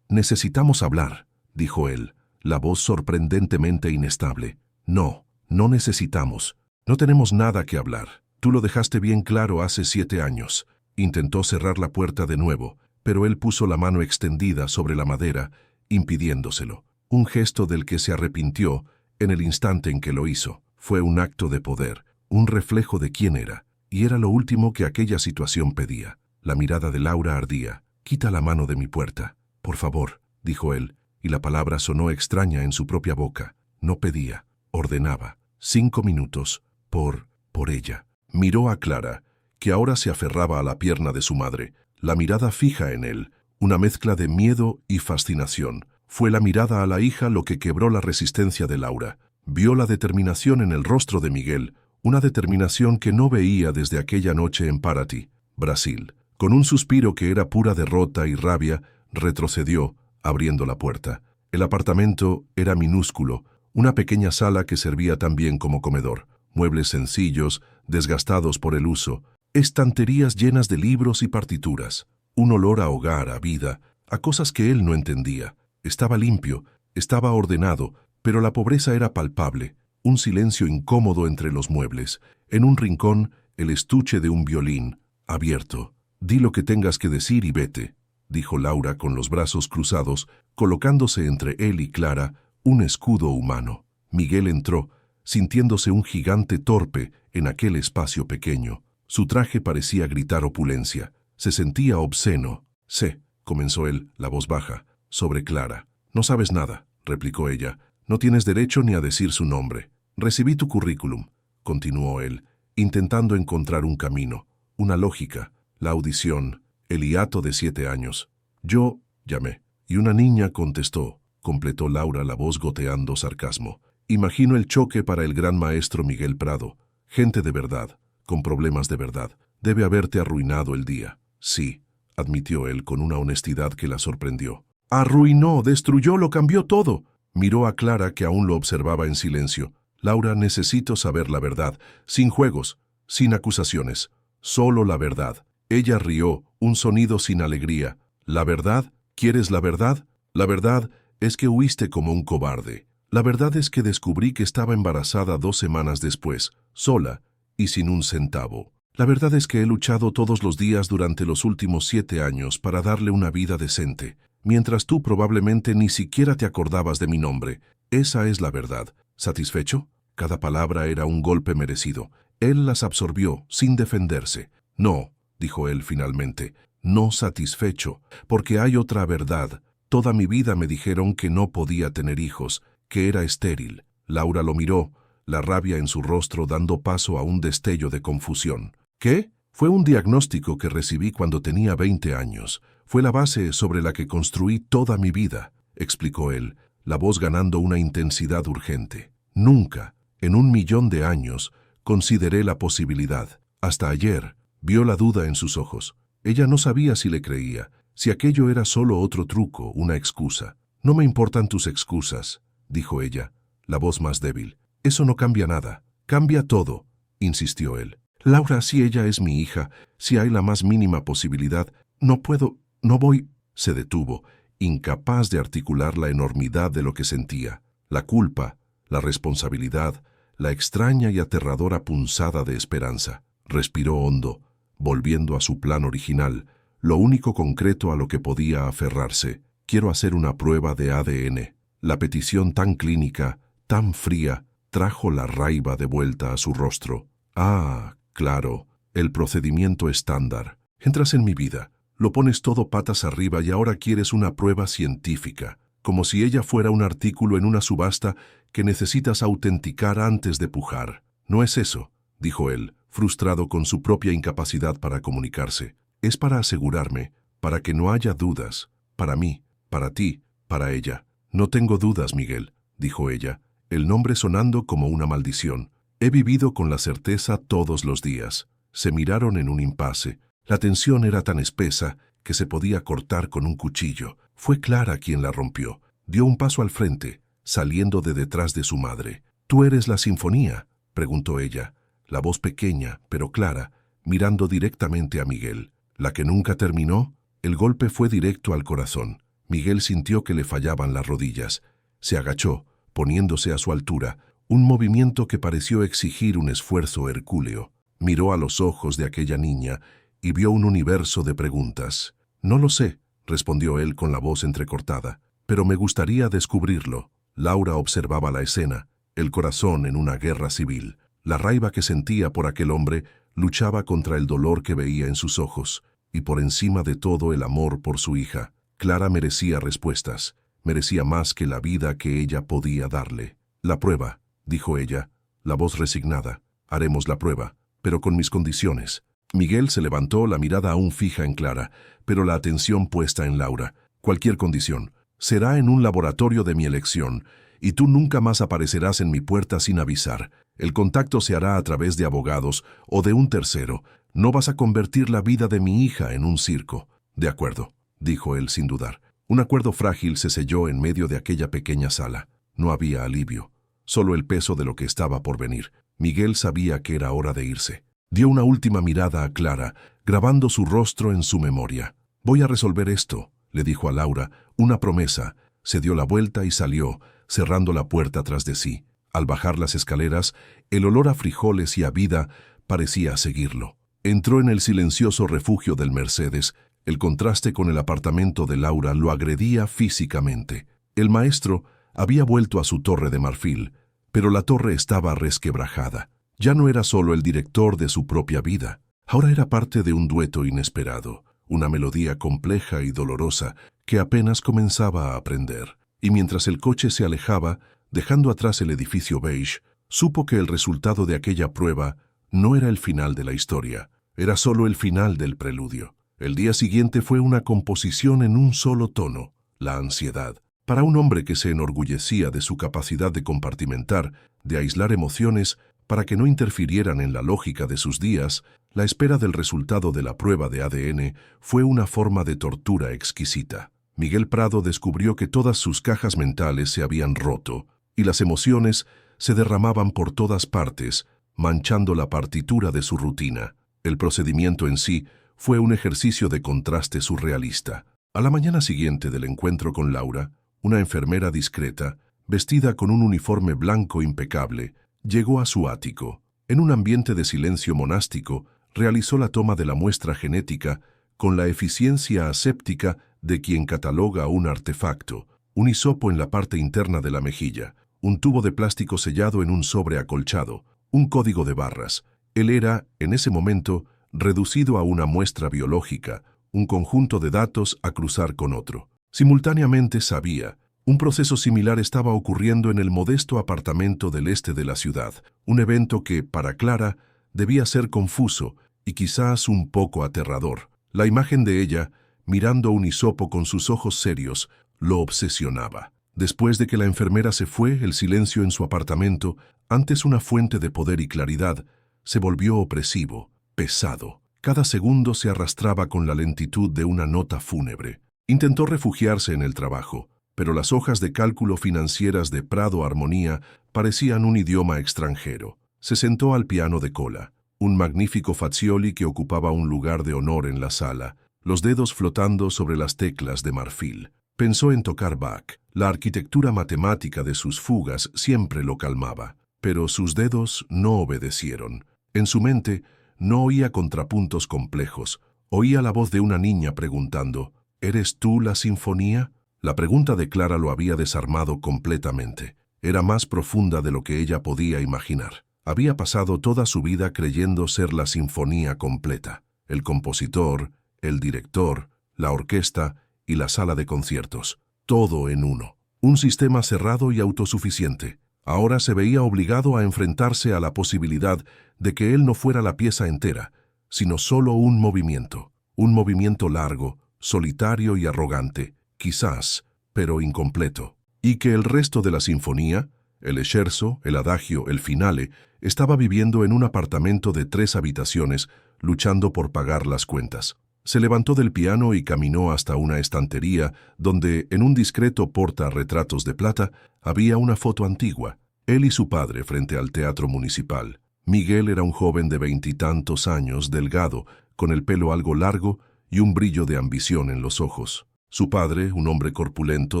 necesitamos hablar», dijo él, la voz sorprendentemente inestable. «No, no necesitamos. No tenemos nada que hablar. Tú lo dejaste bien claro hace 7 años». Intentó cerrar la puerta de nuevo, pero él puso la mano extendida sobre la madera, impidiéndoselo. Un gesto del que se arrepintió en el instante en que lo hizo. Fue un acto de poder, un reflejo de quién era, y era lo último que aquella situación pedía. La mirada de Laura ardía. «Quita la mano de mi puerta, por favor», dijo él, y la palabra sonó extraña en su propia boca. No pedía, ordenaba. 5 minutos, por ella. Miró a Clara, que ahora se aferraba a la pierna de su madre, la mirada fija en él, una mezcla de miedo y fascinación. Fue la mirada a la hija lo que quebró la resistencia de Laura. Vio la determinación en el rostro de Miguel, una determinación que no veía desde aquella noche en Paraty, Brasil. Con un suspiro que era pura derrota y rabia, retrocedió, abriendo la puerta. El apartamento era minúsculo, una pequeña sala que servía también como comedor, muebles sencillos, desgastados por el uso, estanterías llenas de libros y partituras, un olor a hogar, a vida, a cosas que él no entendía. Estaba limpio, estaba ordenado, pero la pobreza era palpable, un silencio incómodo entre los muebles. En un rincón, el estuche de un violín, abierto. «Di lo que tengas que decir y vete», dijo Laura con los brazos cruzados, colocándose entre él y Clara un escudo humano. Miguel entró, sintiéndose un gigante torpe en aquel espacio pequeño. Su traje parecía gritar opulencia. Se sentía obsceno. «Sé», comenzó él, la voz baja, sobre Clara. «No sabes nada», replicó ella. «No tienes derecho ni a decir su nombre. Recibí tu currículum», continuó él, intentando encontrar un camino, una lógica, la audición, el hiato de 7 años. «Yo llamé, y una niña contestó», completó Laura, la voz goteando sarcasmo. «Imagino el choque para el gran maestro Miguel Prado. Gente de verdad, con problemas de verdad. Debe haberte arruinado el día». «Sí», admitió él con una honestidad que la sorprendió. «Arruinó, destruyó, lo cambió todo». Miró a Clara, que aún lo observaba en silencio. «Laura, necesito saber la verdad, sin juegos, sin acusaciones, solo la verdad». Ella rió, un sonido sin alegría. «¿La verdad? ¿Quieres la verdad? La verdad es que huiste como un cobarde. La verdad es que descubrí que estaba embarazada 2 semanas después, sola y sin un centavo. La verdad es que he luchado todos los días durante los últimos 7 años para darle una vida decente, mientras tú probablemente ni siquiera te acordabas de mi nombre. Esa es la verdad. ¿Satisfecho?» Cada palabra era un golpe merecido. Él las absorbió, sin defenderse. «No», dijo él finalmente, «no satisfecho, porque hay otra verdad. Toda mi vida me dijeron que no podía tener hijos, que era estéril». Laura lo miró, la rabia en su rostro dando paso a un destello de confusión. «¿Qué? Fue un diagnóstico que recibí cuando tenía 20 años. Fue la base sobre la que construí toda mi vida», explicó él, la voz ganando una intensidad urgente. «Nunca, en 1.000.000 de años, consideré la posibilidad. Hasta ayer». Vio la duda en sus ojos. Ella no sabía si le creía, si aquello era solo otro truco, una excusa. «No me importan tus excusas», dijo ella, la voz más débil. «Eso no cambia nada. Cambia todo», insistió él. «Laura, si ella es mi hija, si hay la más mínima posibilidad, no puedo, no voy». Se detuvo, incapaz de articular la enormidad de lo que sentía, la culpa, la responsabilidad, la extraña y aterradora punzada de esperanza. Respiró hondo, volviendo a su plan original, lo único concreto a lo que podía aferrarse. «Quiero hacer una prueba de ADN». La petición tan clínica, tan fría, trajo la raiva de vuelta a su rostro. «Ah, claro, el procedimiento estándar. Entras en mi vida, lo pones todo patas arriba y ahora quieres una prueba científica, como si ella fuera un artículo en una subasta que necesitas autenticar antes de pujar». «No es eso», dijo él, frustrado con su propia incapacidad para comunicarse. «Es para asegurarme, para que no haya dudas, para mí, para ti, para ella». «No tengo dudas, Miguel», dijo ella, el nombre sonando como una maldición. «He vivido con la certeza todos los días». Se miraron en un impasse. La tensión era tan espesa que se podía cortar con un cuchillo. Fue Clara quien la rompió. Dio un paso al frente, saliendo de detrás de su madre. «¿Tú eres la sinfonía?», preguntó ella, la voz pequeña, pero clara, mirando directamente a Miguel. «¿La que nunca terminó?». El golpe fue directo al corazón. Miguel sintió que le fallaban las rodillas. Se agachó, poniéndose a su altura, un movimiento que pareció exigir un esfuerzo hercúleo. Miró a los ojos de aquella niña y vio un universo de preguntas. «No lo sé», respondió él con la voz entrecortada, «pero me gustaría descubrirlo». Laura observaba la escena, el corazón en una guerra civil. La raiva que sentía por aquel hombre luchaba contra el dolor que veía en sus ojos, y por encima de todo el amor por su hija. Clara merecía respuestas, merecía más que la vida que ella podía darle. «La prueba», dijo ella, la voz resignada. «Haremos la prueba, pero con mis condiciones». Miguel se levantó, la mirada aún fija en Clara, pero la atención puesta en Laura. «Cualquier condición. Será en un laboratorio de mi elección, y tú nunca más aparecerás en mi puerta sin avisar. El contacto se hará a través de abogados o de un tercero. No vas a convertir la vida de mi hija en un circo». «De acuerdo», dijo él sin dudar. Un acuerdo frágil se selló en medio de aquella pequeña sala. No había alivio, solo el peso de lo que estaba por venir. Miguel sabía que era hora de irse. Dio una última mirada a Clara, grabando su rostro en su memoria. «Voy a resolver esto», le dijo a Laura, una promesa. Se dio la vuelta y salió, cerrando la puerta tras de sí. Al bajar las escaleras, el olor a frijoles y a vida parecía seguirlo. Entró en el silencioso refugio del Mercedes. El contraste con el apartamento de Laura lo agredía físicamente. El maestro había vuelto a su torre de marfil, pero la torre estaba resquebrajada. Ya no era solo el director de su propia vida, ahora era parte de un dueto inesperado, una melodía compleja y dolorosa que apenas comenzaba a aprender. Y mientras el coche se alejaba, dejando atrás el edificio beige, supo que el resultado de aquella prueba no era el final de la historia, era solo el final del preludio. El día siguiente fue una composición en un solo tono, la ansiedad. Para un hombre que se enorgullecía de su capacidad de compartimentar, de aislar emociones para que no interfirieran en la lógica de sus días, la espera del resultado de la prueba de ADN fue una forma de tortura exquisita. Miguel Prado descubrió que todas sus cajas mentales se habían roto y las emociones se derramaban por todas partes, manchando la partitura de su rutina. El procedimiento en sí fue un ejercicio de contraste surrealista. A la mañana siguiente del encuentro con Laura, una enfermera discreta, vestida con un uniforme blanco impecable, llegó a su ático. En un ambiente de silencio monástico, realizó la toma de la muestra genética con la eficiencia aséptica de quien cataloga un artefacto, un hisopo en la parte interna de la mejilla, un tubo de plástico sellado en un sobre acolchado, un código de barras. Él era, en ese momento, reducido a una muestra biológica, un conjunto de datos a cruzar con otro. Simultáneamente sabía, un proceso similar estaba ocurriendo en el modesto apartamento del este de la ciudad, un evento que, para Clara, debía ser confuso y quizás un poco aterrador. La imagen de ella, mirando un hisopo con sus ojos serios, lo obsesionaba. Después de que la enfermera se fue, el silencio en su apartamento, antes una fuente de poder y claridad, se volvió opresivo, pesado. Cada segundo se arrastraba con la lentitud de una nota fúnebre. Intentó refugiarse en el trabajo, pero las hojas de cálculo financieras de Prado Armonía parecían un idioma extranjero. Se sentó al piano de cola, un magnífico Fazioli que ocupaba un lugar de honor en la sala, los dedos flotando sobre las teclas de marfil. Pensó en tocar Bach. La arquitectura matemática de sus fugas siempre lo calmaba, pero sus dedos no obedecieron. En su mente no oía contrapuntos complejos, oía la voz de una niña preguntando, ¿eres tú la sinfonía? La pregunta de Clara lo había desarmado completamente. Era más profunda de lo que ella podía imaginar. Había pasado toda su vida creyendo ser la sinfonía completa, el compositor, el director, la orquesta y la sala de conciertos, todo en uno. Un sistema cerrado y autosuficiente. Ahora se veía obligado a enfrentarse a la posibilidad de que él no fuera la pieza entera, sino solo un movimiento largo, solitario y arrogante, quizás, pero incompleto, y que el resto de la sinfonía, el scherzo, el adagio, el finale, estaba viviendo en un apartamento de 3 habitaciones, luchando por pagar las cuentas. Se levantó del piano y caminó hasta una estantería donde, en un discreto portarretratos de plata, había una foto antigua, él y su padre frente al teatro municipal. Miguel era un joven de 20 y tantos años, delgado, con el pelo algo largo y un brillo de ambición en los ojos. Su padre, un hombre corpulento,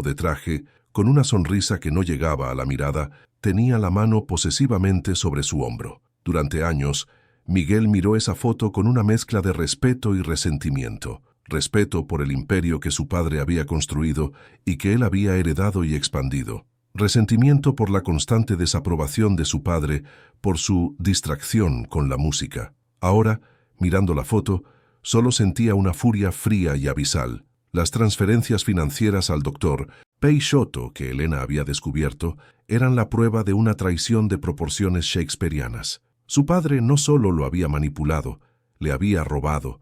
de traje, con una sonrisa que no llegaba a la mirada, tenía la mano posesivamente sobre su hombro. Durante años, Miguel miró esa foto con una mezcla de respeto y resentimiento. Respeto por el imperio que su padre había construido y que él había heredado y expandido. Resentimiento por la constante desaprobación de su padre por su distracción con la música. Ahora, mirando la foto, solo sentía una furia fría y abisal. Las transferencias financieras al doctor Peixoto que Elena había descubierto eran la prueba de una traición de proporciones shakespearianas. Su padre no solo lo había manipulado, le había robado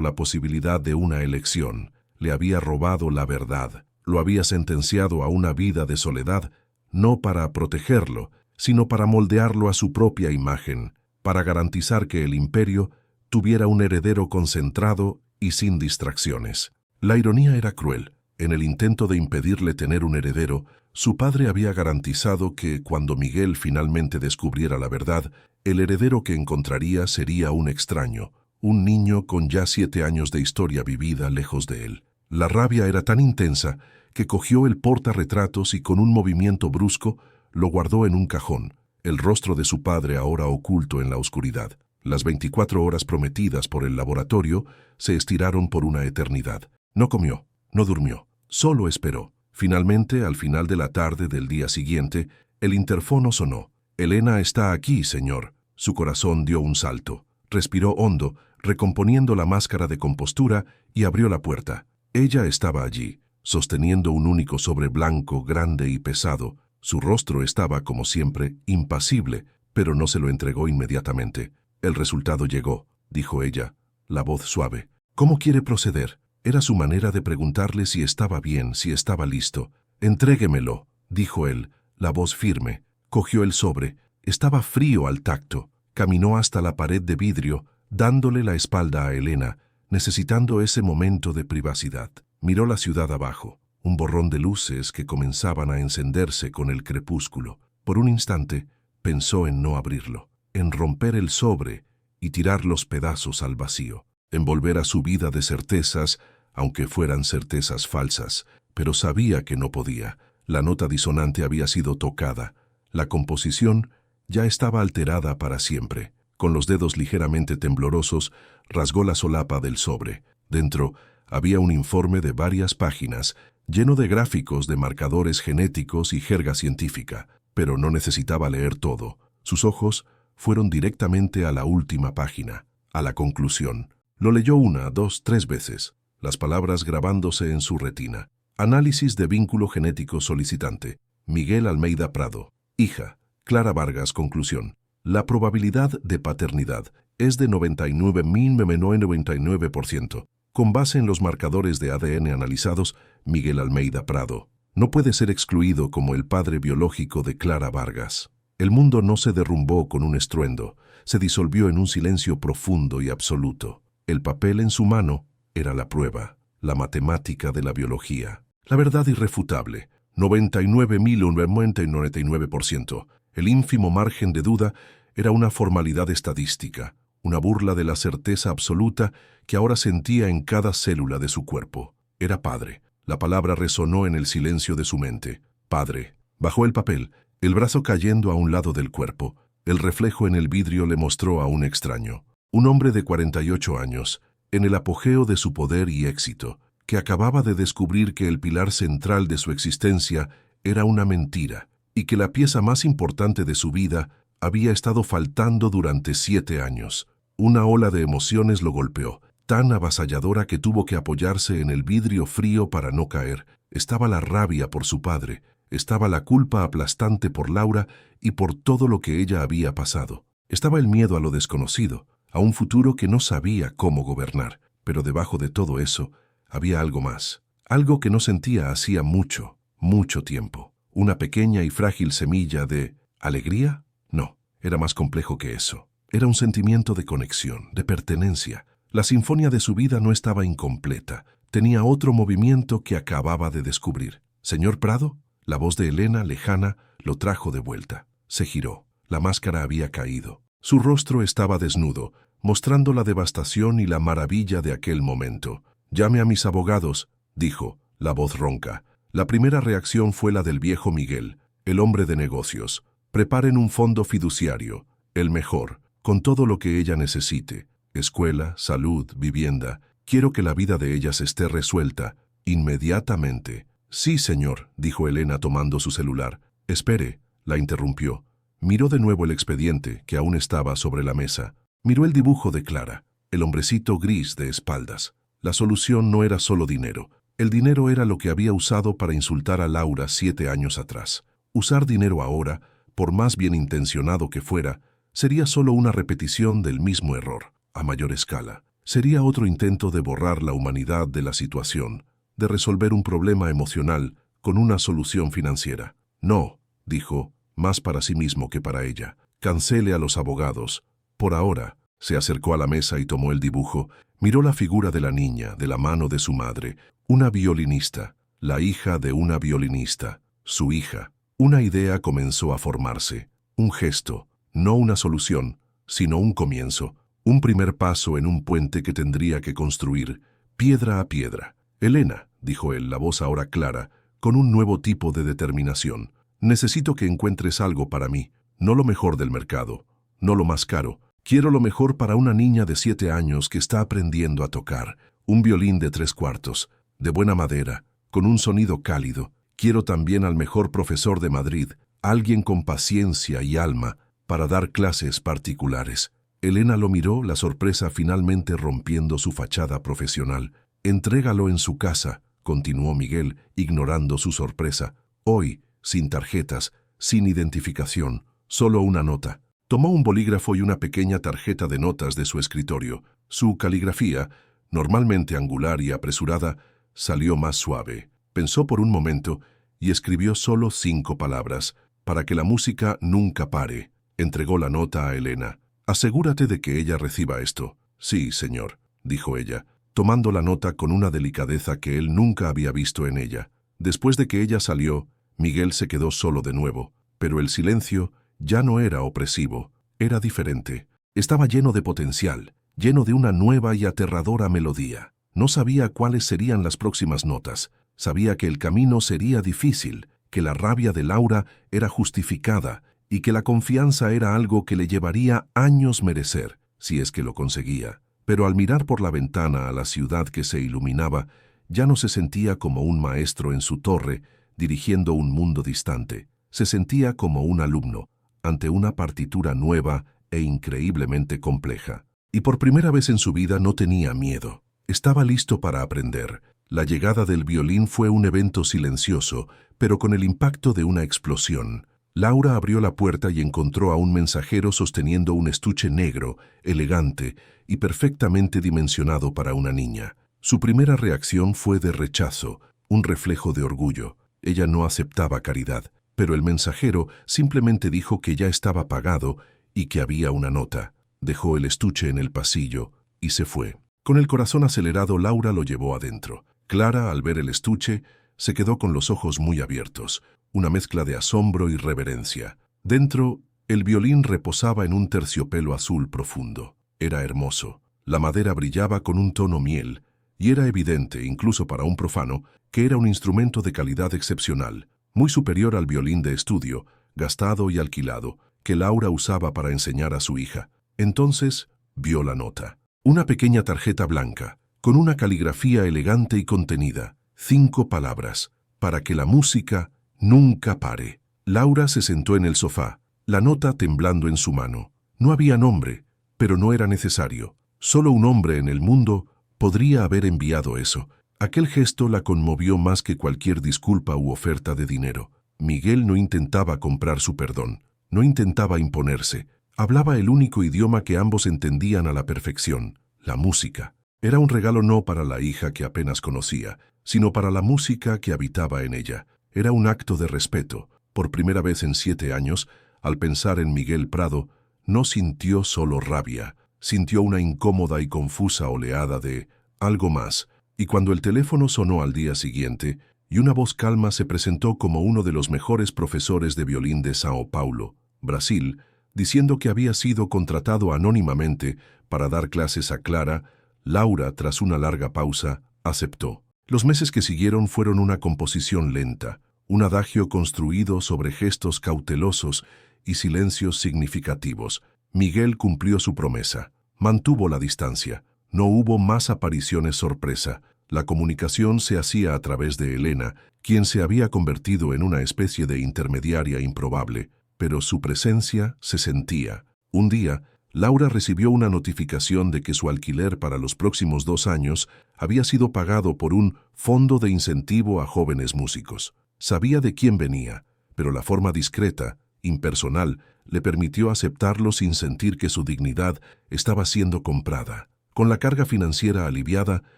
la posibilidad de una elección, le había robado la verdad, lo había sentenciado a una vida de soledad, no para protegerlo, sino para moldearlo a su propia imagen, para garantizar que el imperio tuviera un heredero concentrado y sin distracciones. La ironía era cruel. En el intento de impedirle tener un heredero, su padre había garantizado que, cuando Miguel finalmente descubriera la verdad, el heredero que encontraría sería un extraño, un niño con ya 7 años de historia vivida lejos de él. La rabia era tan intensa que cogió el portarretratos y con un movimiento brusco lo guardó en un cajón, el rostro de su padre ahora oculto en la oscuridad. Las 24 horas prometidas por el laboratorio se estiraron por una eternidad. No comió, no durmió, solo esperó. Finalmente, al final de la tarde del día siguiente, el interfono sonó. «Elena está aquí, señor». Su corazón dio un salto. Respiró hondo, recomponiendo la máscara de compostura, y abrió la puerta. Ella estaba allí, sosteniendo un único sobre blanco, grande y pesado. Su rostro estaba, como siempre, impasible, pero no se lo entregó inmediatamente. «El resultado llegó», dijo ella, la voz suave. «¿Cómo quiere proceder?» Era su manera de preguntarle si estaba bien, si estaba listo. «Entréguemelo», dijo él, la voz firme. Cogió el sobre. Estaba frío al tacto. Caminó hasta la pared de vidrio, dándole la espalda a Elena, necesitando ese momento de privacidad. Miró la ciudad abajo, un borrón de luces que comenzaban a encenderse con el crepúsculo. Por un instante, pensó en no abrirlo, en romper el sobre y tirar los pedazos al vacío, en volver a su vida de certezas, aunque fueran certezas falsas, pero sabía que no podía. La nota disonante había sido tocada. La composición ya estaba alterada para siempre. Con los dedos ligeramente temblorosos, rasgó la solapa del sobre. Dentro había un informe de varias páginas, lleno de gráficos de marcadores genéticos y jerga científica, pero no necesitaba leer todo. Sus ojos fueron directamente a la última página, a la conclusión. Lo leyó 1, 2, 3 veces, las palabras grabándose en su retina. Análisis de vínculo genético solicitante. Miguel Almeida Prado. Hija. Clara Vargas. Conclusión. La probabilidad de paternidad es de 99.999%. Con base en los marcadores de ADN analizados, Miguel Almeida Prado no puede ser excluido como el padre biológico de Clara Vargas. El mundo no se derrumbó con un estruendo, se disolvió en un silencio profundo y absoluto. El papel en su mano era la prueba, la matemática de la biología. La verdad irrefutable, 99.999%. El ínfimo margen de duda era una formalidad estadística, una burla de la certeza absoluta que ahora sentía en cada célula de su cuerpo. Era padre. La palabra resonó en el silencio de su mente. Padre. Bajó el papel, el brazo cayendo a un lado del cuerpo. El reflejo en el vidrio le mostró a un extraño. Un hombre de 48 años, en el apogeo de su poder y éxito, que acababa de descubrir que el pilar central de su existencia era una mentira y que la pieza más importante de su vida había estado faltando durante 7 años. Una ola de emociones lo golpeó, tan avasalladora que tuvo que apoyarse en el vidrio frío para no caer. Estaba la rabia por su padre, estaba la culpa aplastante por Laura y por todo lo que ella había pasado. Estaba el miedo a lo desconocido, a un futuro que no sabía cómo gobernar. Pero debajo de todo eso había algo más, algo que no sentía hacía mucho, mucho tiempo. Una pequeña y frágil semilla de ¿alegría? No, era más complejo que eso. Era un sentimiento de conexión, de pertenencia. La sinfonía de su vida no estaba incompleta. Tenía otro movimiento que acababa de descubrir. «¿Señor Prado?» La voz de Elena, lejana, lo trajo de vuelta. Se giró. La máscara había caído. Su rostro estaba desnudo, mostrando la devastación y la maravilla de aquel momento. «Llame a mis abogados», dijo, la voz ronca. La primera reacción fue la del viejo Miguel, el hombre de negocios. «Preparen un fondo fiduciario, el mejor, con todo lo que ella necesite. Escuela, salud, vivienda. Quiero que la vida de ellas esté resuelta, inmediatamente». «Sí, señor», dijo Elena tomando su celular. «Espere», la interrumpió. Miró de nuevo el expediente, que aún estaba sobre la mesa. Miró el dibujo de Clara, el hombrecito gris de espaldas. La solución no era solo dinero. El dinero era lo que había usado para insultar a Laura 7 años atrás. Usar dinero ahora, por más bien intencionado que fuera, sería solo una repetición del mismo error, a mayor escala. Sería otro intento de borrar la humanidad de la situación, de resolver un problema emocional con una solución financiera. «No», dijo, más para sí mismo que para ella. «Cancele a los abogados. Por ahora». Se acercó a la mesa y tomó el dibujo. Miró la figura de la niña, de la mano de su madre, una violinista. la hija de una violinista, su hija. Una idea comenzó a formarse, un gesto, no una solución, sino un comienzo, un primer paso en un puente que tendría que construir, piedra a piedra. Elena, dijo él, la voz ahora clara, con un nuevo tipo de determinación. Necesito que encuentres algo para mí, no lo mejor del mercado, no lo más caro. Quiero lo mejor para una niña de 7 años que está aprendiendo a tocar, un violín de 3/4, de buena madera, con un sonido cálido. Quiero también al mejor profesor de Madrid, alguien con paciencia y alma, para dar clases particulares. Elena lo miró, la sorpresa finalmente rompiendo su fachada profesional. Entrégalo en su casa, continuó Miguel, ignorando su sorpresa. Hoy, sin tarjetas, sin identificación, solo una nota. Tomó un bolígrafo y una pequeña tarjeta de notas de su escritorio. Su caligrafía, normalmente angular y apresurada, salió más suave. Pensó por un momento y escribió solo 5 palabras. Para que la música nunca pare. Entregó la nota a Elena. Asegúrate de que ella reciba esto. Sí, señor, dijo ella, tomando la nota con una delicadeza que él nunca había visto en ella. Después de que ella salió, Miguel se quedó solo de nuevo, pero el silencio ya no era opresivo, era diferente. Estaba lleno de potencial, lleno de una nueva y aterradora melodía. No sabía cuáles serían las próximas notas. Sabía que el camino sería difícil, que la rabia de Laura era justificada y que la confianza era algo que le llevaría años merecer, si es que lo conseguía. Pero al mirar por la ventana a la ciudad que se iluminaba, ya no se sentía como un maestro en su torre, dirigiendo un mundo distante. Se sentía como un alumno, ante una partitura nueva e increíblemente compleja. Y por primera vez en su vida no tenía miedo. Estaba listo para aprender. La llegada del violín fue un evento silencioso, pero con el impacto de una explosión. Laura abrió la puerta y encontró a un mensajero sosteniendo un estuche negro, elegante y perfectamente dimensionado para una niña. Su primera reacción fue de rechazo, un reflejo de orgullo. Ella no aceptaba caridad, pero el mensajero simplemente dijo que ya estaba pagado y que había una nota. Dejó el estuche en el pasillo y se fue. Con el corazón acelerado, Laura lo llevó adentro. Clara, al ver el estuche, se quedó con los ojos muy abiertos, una mezcla de asombro y reverencia. Dentro, el violín reposaba en un terciopelo azul profundo. Era hermoso. La madera brillaba con un tono miel, y era evidente, incluso para un profano, que era un instrumento de calidad excepcional, muy superior al violín de estudio, gastado y alquilado, que Laura usaba para enseñar a su hija. Entonces, vio la nota. Una pequeña tarjeta blanca, con una caligrafía elegante y contenida. 5 palabras, para que la música nunca pare. Laura se sentó en el sofá, la nota temblando en su mano. No había nombre, pero no era necesario. Solo un hombre en el mundo podría haber enviado eso. Aquel gesto la conmovió más que cualquier disculpa u oferta de dinero. Miguel no intentaba comprar su perdón, no intentaba imponerse. Hablaba el único idioma que ambos entendían a la perfección, la música. Era un regalo no para la hija que apenas conocía, sino para la música que habitaba en ella. Era un acto de respeto. Por primera vez en 7 años, al pensar en Miguel Prado, no sintió solo rabia, sintió una incómoda y confusa oleada de algo más. Y cuando el teléfono sonó al día siguiente, y una voz calma se presentó como uno de los mejores profesores de violín de Sao Paulo, Brasil, diciendo que había sido contratado anónimamente para dar clases a Clara, Laura, tras una larga pausa, aceptó. Los meses que siguieron fueron una composición lenta, un adagio construido sobre gestos cautelosos y silencios significativos. Miguel cumplió su promesa, mantuvo la distancia. No hubo más apariciones sorpresa. La comunicación se hacía a través de Elena, quien se había convertido en una especie de intermediaria improbable, pero su presencia se sentía. Un día, Laura recibió una notificación de que su alquiler para los próximos 2 años había sido pagado por un fondo de incentivo a jóvenes músicos. Sabía de quién venía, pero la forma discreta, impersonal, le permitió aceptarlo sin sentir que su dignidad estaba siendo comprada. Con la carga financiera aliviada,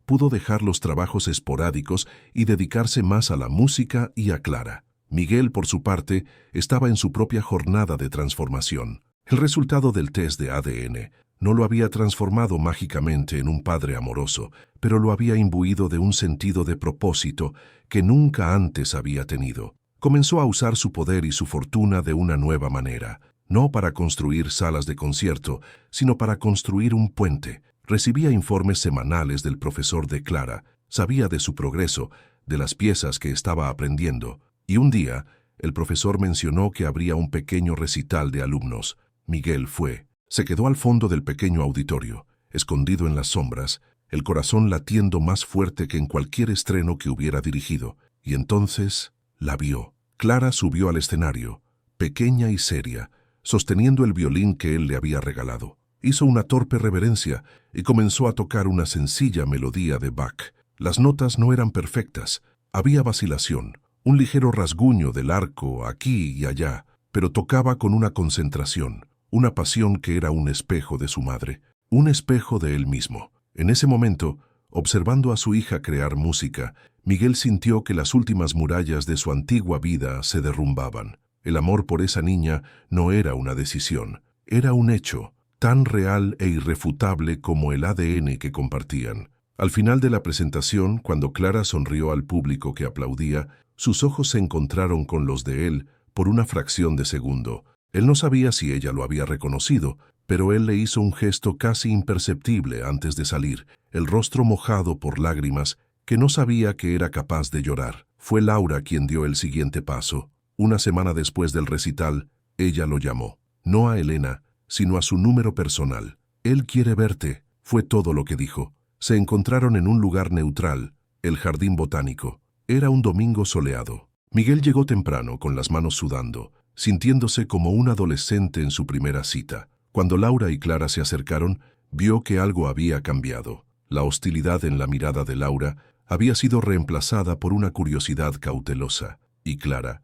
pudo dejar los trabajos esporádicos y dedicarse más a la música y a Clara. Miguel, por su parte, estaba en su propia jornada de transformación. El resultado del test de ADN No lo había transformado mágicamente en un padre amoroso, pero lo había imbuido de un sentido de propósito que nunca antes había tenido. Comenzó a usar su poder y su fortuna de una nueva manera, no para construir salas de concierto, sino para construir un puente. Recibía informes semanales del profesor de Clara, sabía de su progreso, de las piezas que estaba aprendiendo, y un día el profesor mencionó que habría un pequeño recital de alumnos. Miguel fue. Se quedó al fondo del pequeño auditorio, escondido en las sombras, el corazón latiendo más fuerte que en cualquier estreno que hubiera dirigido, y entonces la vio. Clara subió al escenario, pequeña y seria, sosteniendo el violín que él le había regalado. Hizo una torpe reverencia y comenzó a tocar una sencilla melodía de Bach. Las notas no eran perfectas, había vacilación, un ligero rasguño del arco aquí y allá, pero tocaba con una concentración, una pasión que era un espejo de su madre, un espejo de él mismo. En ese momento, observando a su hija crear música, Miguel sintió que las últimas murallas de su antigua vida se derrumbaban. El amor por esa niña no era una decisión, era un hecho, tan real e irrefutable como el ADN que compartían. Al final de la presentación, cuando Clara sonrió al público que aplaudía, sus ojos se encontraron con los de él por una fracción de segundo. Él no sabía si ella lo había reconocido, pero él le hizo un gesto casi imperceptible antes de salir, el rostro mojado por lágrimas que no sabía que era capaz de llorar. Fue Laura quien dio el siguiente paso. Una semana después del recital, ella lo llamó. No a Elena, sino a su número personal. Él quiere verte, fue todo lo que dijo. Se encontraron en un lugar neutral, el jardín botánico. Era un domingo soleado. Miguel llegó temprano, con las manos sudando, sintiéndose como un adolescente en su primera cita. Cuando Laura y Clara se acercaron, vio que algo había cambiado. La hostilidad en la mirada de Laura había sido reemplazada por una curiosidad cautelosa. Y Clara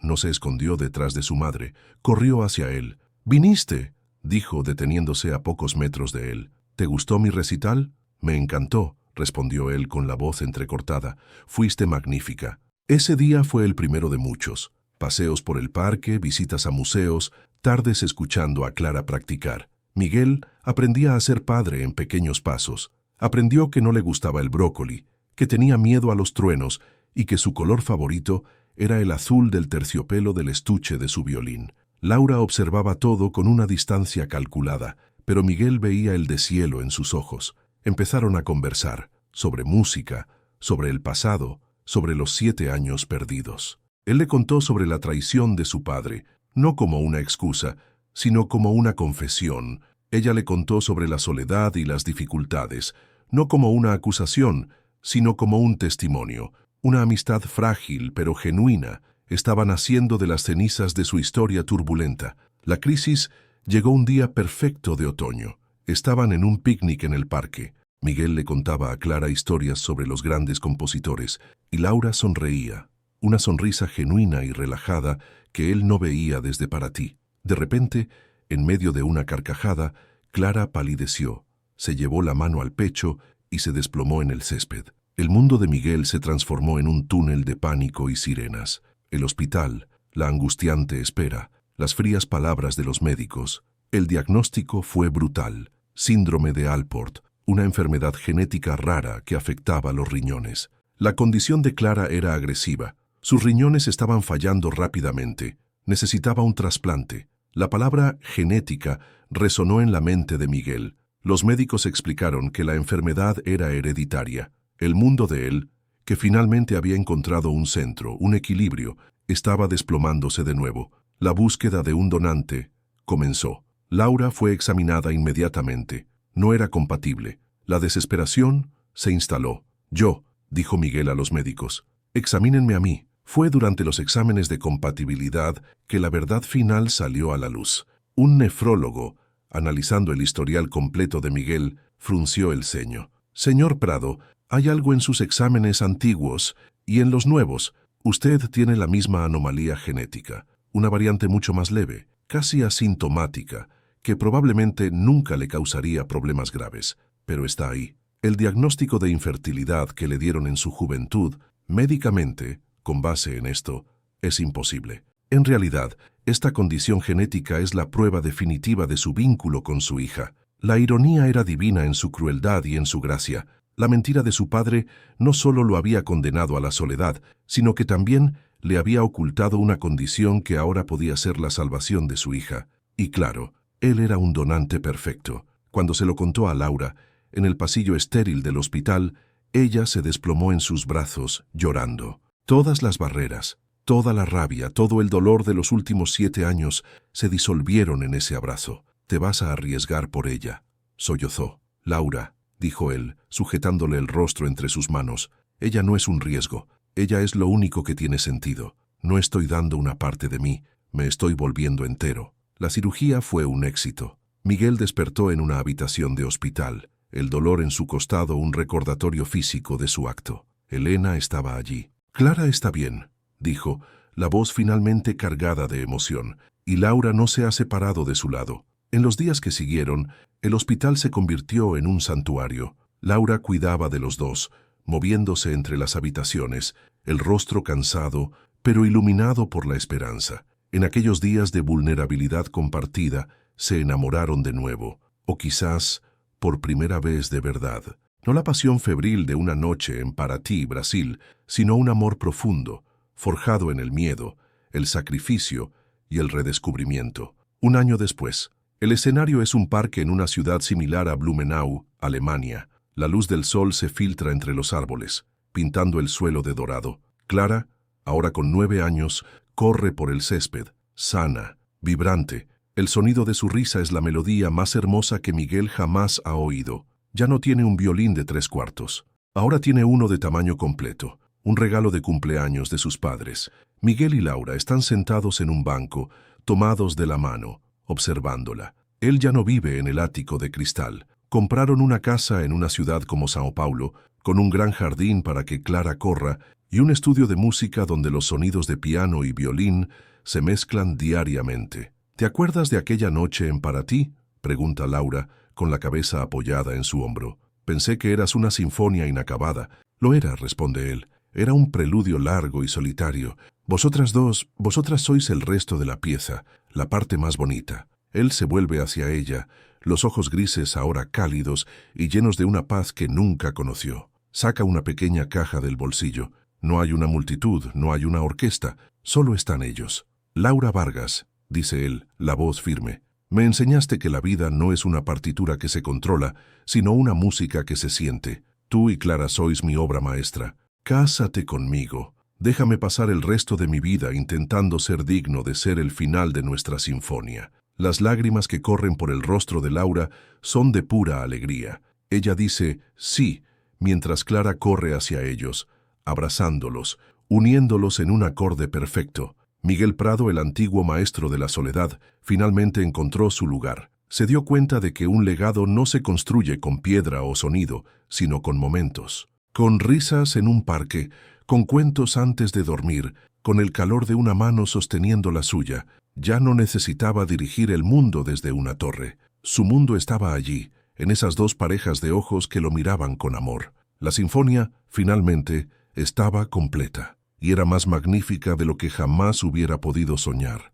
no se escondió detrás de su madre, corrió hacia él. «¿Viniste?», dijo, deteniéndose a pocos metros de él. «¿Te gustó mi recital?». «Me encantó», respondió él con la voz entrecortada. «Fuiste magnífica». Ese día fue el primero de muchos. Paseos por el parque, visitas a museos, tardes escuchando a Clara practicar. Miguel aprendía a ser padre en pequeños pasos. Aprendió que no le gustaba el brócoli, que tenía miedo a los truenos y que su color favorito era el azul del terciopelo del estuche de su violín. Laura observaba todo con una distancia calculada, pero Miguel veía el deshielo en sus ojos. Empezaron a conversar sobre música, sobre el pasado, sobre los 7 años perdidos. Él le contó sobre la traición de su padre, no como una excusa, sino como una confesión. Ella le contó sobre la soledad y las dificultades, no como una acusación, sino como un testimonio. Una amistad frágil pero genuina estaba naciendo de las cenizas de su historia turbulenta. La crisis llegó un día perfecto de otoño. Estaban en un picnic en el parque. Miguel le contaba a Clara historias sobre los grandes compositores, y Laura sonreía, una sonrisa genuina y relajada que él no veía desde Para ti. De repente, en medio de una carcajada, Clara palideció, se llevó la mano al pecho y se desplomó en el césped. El mundo de Miguel se transformó en un túnel de pánico y sirenas. El hospital, la angustiante espera, las frías palabras de los médicos. El diagnóstico fue brutal: síndrome de Alport, una enfermedad genética rara que afectaba los riñones. La condición de Clara era agresiva. Sus riñones estaban fallando rápidamente. Necesitaba un trasplante. La palabra genética resonó en la mente de Miguel. Los médicos explicaron que la enfermedad era hereditaria. El mundo de él, que finalmente había encontrado un centro, un equilibrio, estaba desplomándose de nuevo. La búsqueda de un donante comenzó. Laura fue examinada inmediatamente. No era compatible. La desesperación se instaló. «Yo», dijo Miguel a los médicos, «examínenme a mí». Fue durante los exámenes de compatibilidad que la verdad final salió a la luz. Un nefrólogo, analizando el historial completo de Miguel, frunció el ceño. «Señor Prado, hay algo en sus exámenes antiguos y en los nuevos. Usted tiene la misma anomalía genética, una variante mucho más leve, casi asintomática, que probablemente nunca le causaría problemas graves, pero está ahí. El diagnóstico de infertilidad que le dieron en su juventud, médicamente, con base en esto, es imposible. En realidad, esta condición genética es la prueba definitiva de su vínculo con su hija. La ironía era divina en su crueldad y en su gracia. La mentira de su padre no solo lo había condenado a la soledad, sino que también le había ocultado una condición que ahora podía ser la salvación de su hija. Y claro, él era un donante perfecto. Cuando se lo contó a Laura, en el pasillo estéril del hospital, ella se desplomó en sus brazos, llorando. Todas las barreras, toda la rabia, todo el dolor de los últimos 7 años se disolvieron en ese abrazo. «Te vas a arriesgar por ella», sollozó. «Laura», dijo él, sujetándole el rostro entre sus manos, «ella no es un riesgo. Ella es lo único que tiene sentido. No estoy dando una parte de mí, me estoy volviendo entero». La cirugía fue un éxito. Miguel despertó en una habitación de hospital, el dolor en su costado un recordatorio físico de su acto. Elena estaba allí. «Clara está bien», dijo, la voz finalmente cargada de emoción, y Laura no se ha separado de su lado. En los días que siguieron, el hospital se convirtió en un santuario. Laura cuidaba de los dos, moviéndose entre las habitaciones, el rostro cansado, pero iluminado por la esperanza. En aquellos días de vulnerabilidad compartida, se enamoraron de nuevo, o quizás por primera vez de verdad. No la pasión febril de una noche en Paraty, Brasil, sino un amor profundo, forjado en el miedo, el sacrificio y el redescubrimiento. Un año después, el escenario es un parque en una ciudad similar a Blumenau, Alemania. La luz del sol se filtra entre los árboles, pintando el suelo de dorado. Clara, ahora con 9 años, corre por el césped, sana, vibrante. El sonido de su risa es la melodía más hermosa que Miguel jamás ha oído. Ya no tiene un violín de 3/4. Ahora tiene uno de tamaño completo, un regalo de cumpleaños de sus padres. Miguel y Laura están sentados en un banco, tomados de la mano, observándola. Él ya no vive en el ático de cristal. Compraron una casa en una ciudad como Sao Paulo, con un gran jardín para que Clara corra y un estudio de música donde los sonidos de piano y violín se mezclan diariamente. «¿Te acuerdas de aquella noche en Paraty?», pregunta Laura, con la cabeza apoyada en su hombro. «Pensé que eras una sinfonía inacabada». «Lo era», responde él. «Era un preludio largo y solitario. Vosotras sois el resto de la pieza, la parte más bonita». Él se vuelve hacia ella, los ojos grises ahora cálidos y llenos de una paz que nunca conoció. Saca una pequeña caja del bolsillo. No hay una multitud, no hay una orquesta, solo están ellos. «Laura Vargas», dice él, la voz firme, «me enseñaste que la vida no es una partitura que se controla, sino una música que se siente. Tú y Clara sois mi obra maestra. Cásate conmigo. Déjame pasar el resto de mi vida intentando ser digno de ser el final de nuestra sinfonía». Las lágrimas que corren por el rostro de Laura son de pura alegría. Ella dice «sí», mientras Clara corre hacia ellos, abrazándolos, uniéndolos en un acorde perfecto. Miguel Prado, el antiguo maestro de la soledad, finalmente encontró su lugar. Se dio cuenta de que un legado no se construye con piedra o sonido, sino con momentos. Con risas en un parque, con cuentos antes de dormir, con el calor de una mano sosteniendo la suya. Ya no necesitaba dirigir el mundo desde una torre. Su mundo estaba allí, en esas dos parejas de ojos que lo miraban con amor. La sinfonía, finalmente, estaba completa, y era más magnífica de lo que jamás hubiera podido soñar.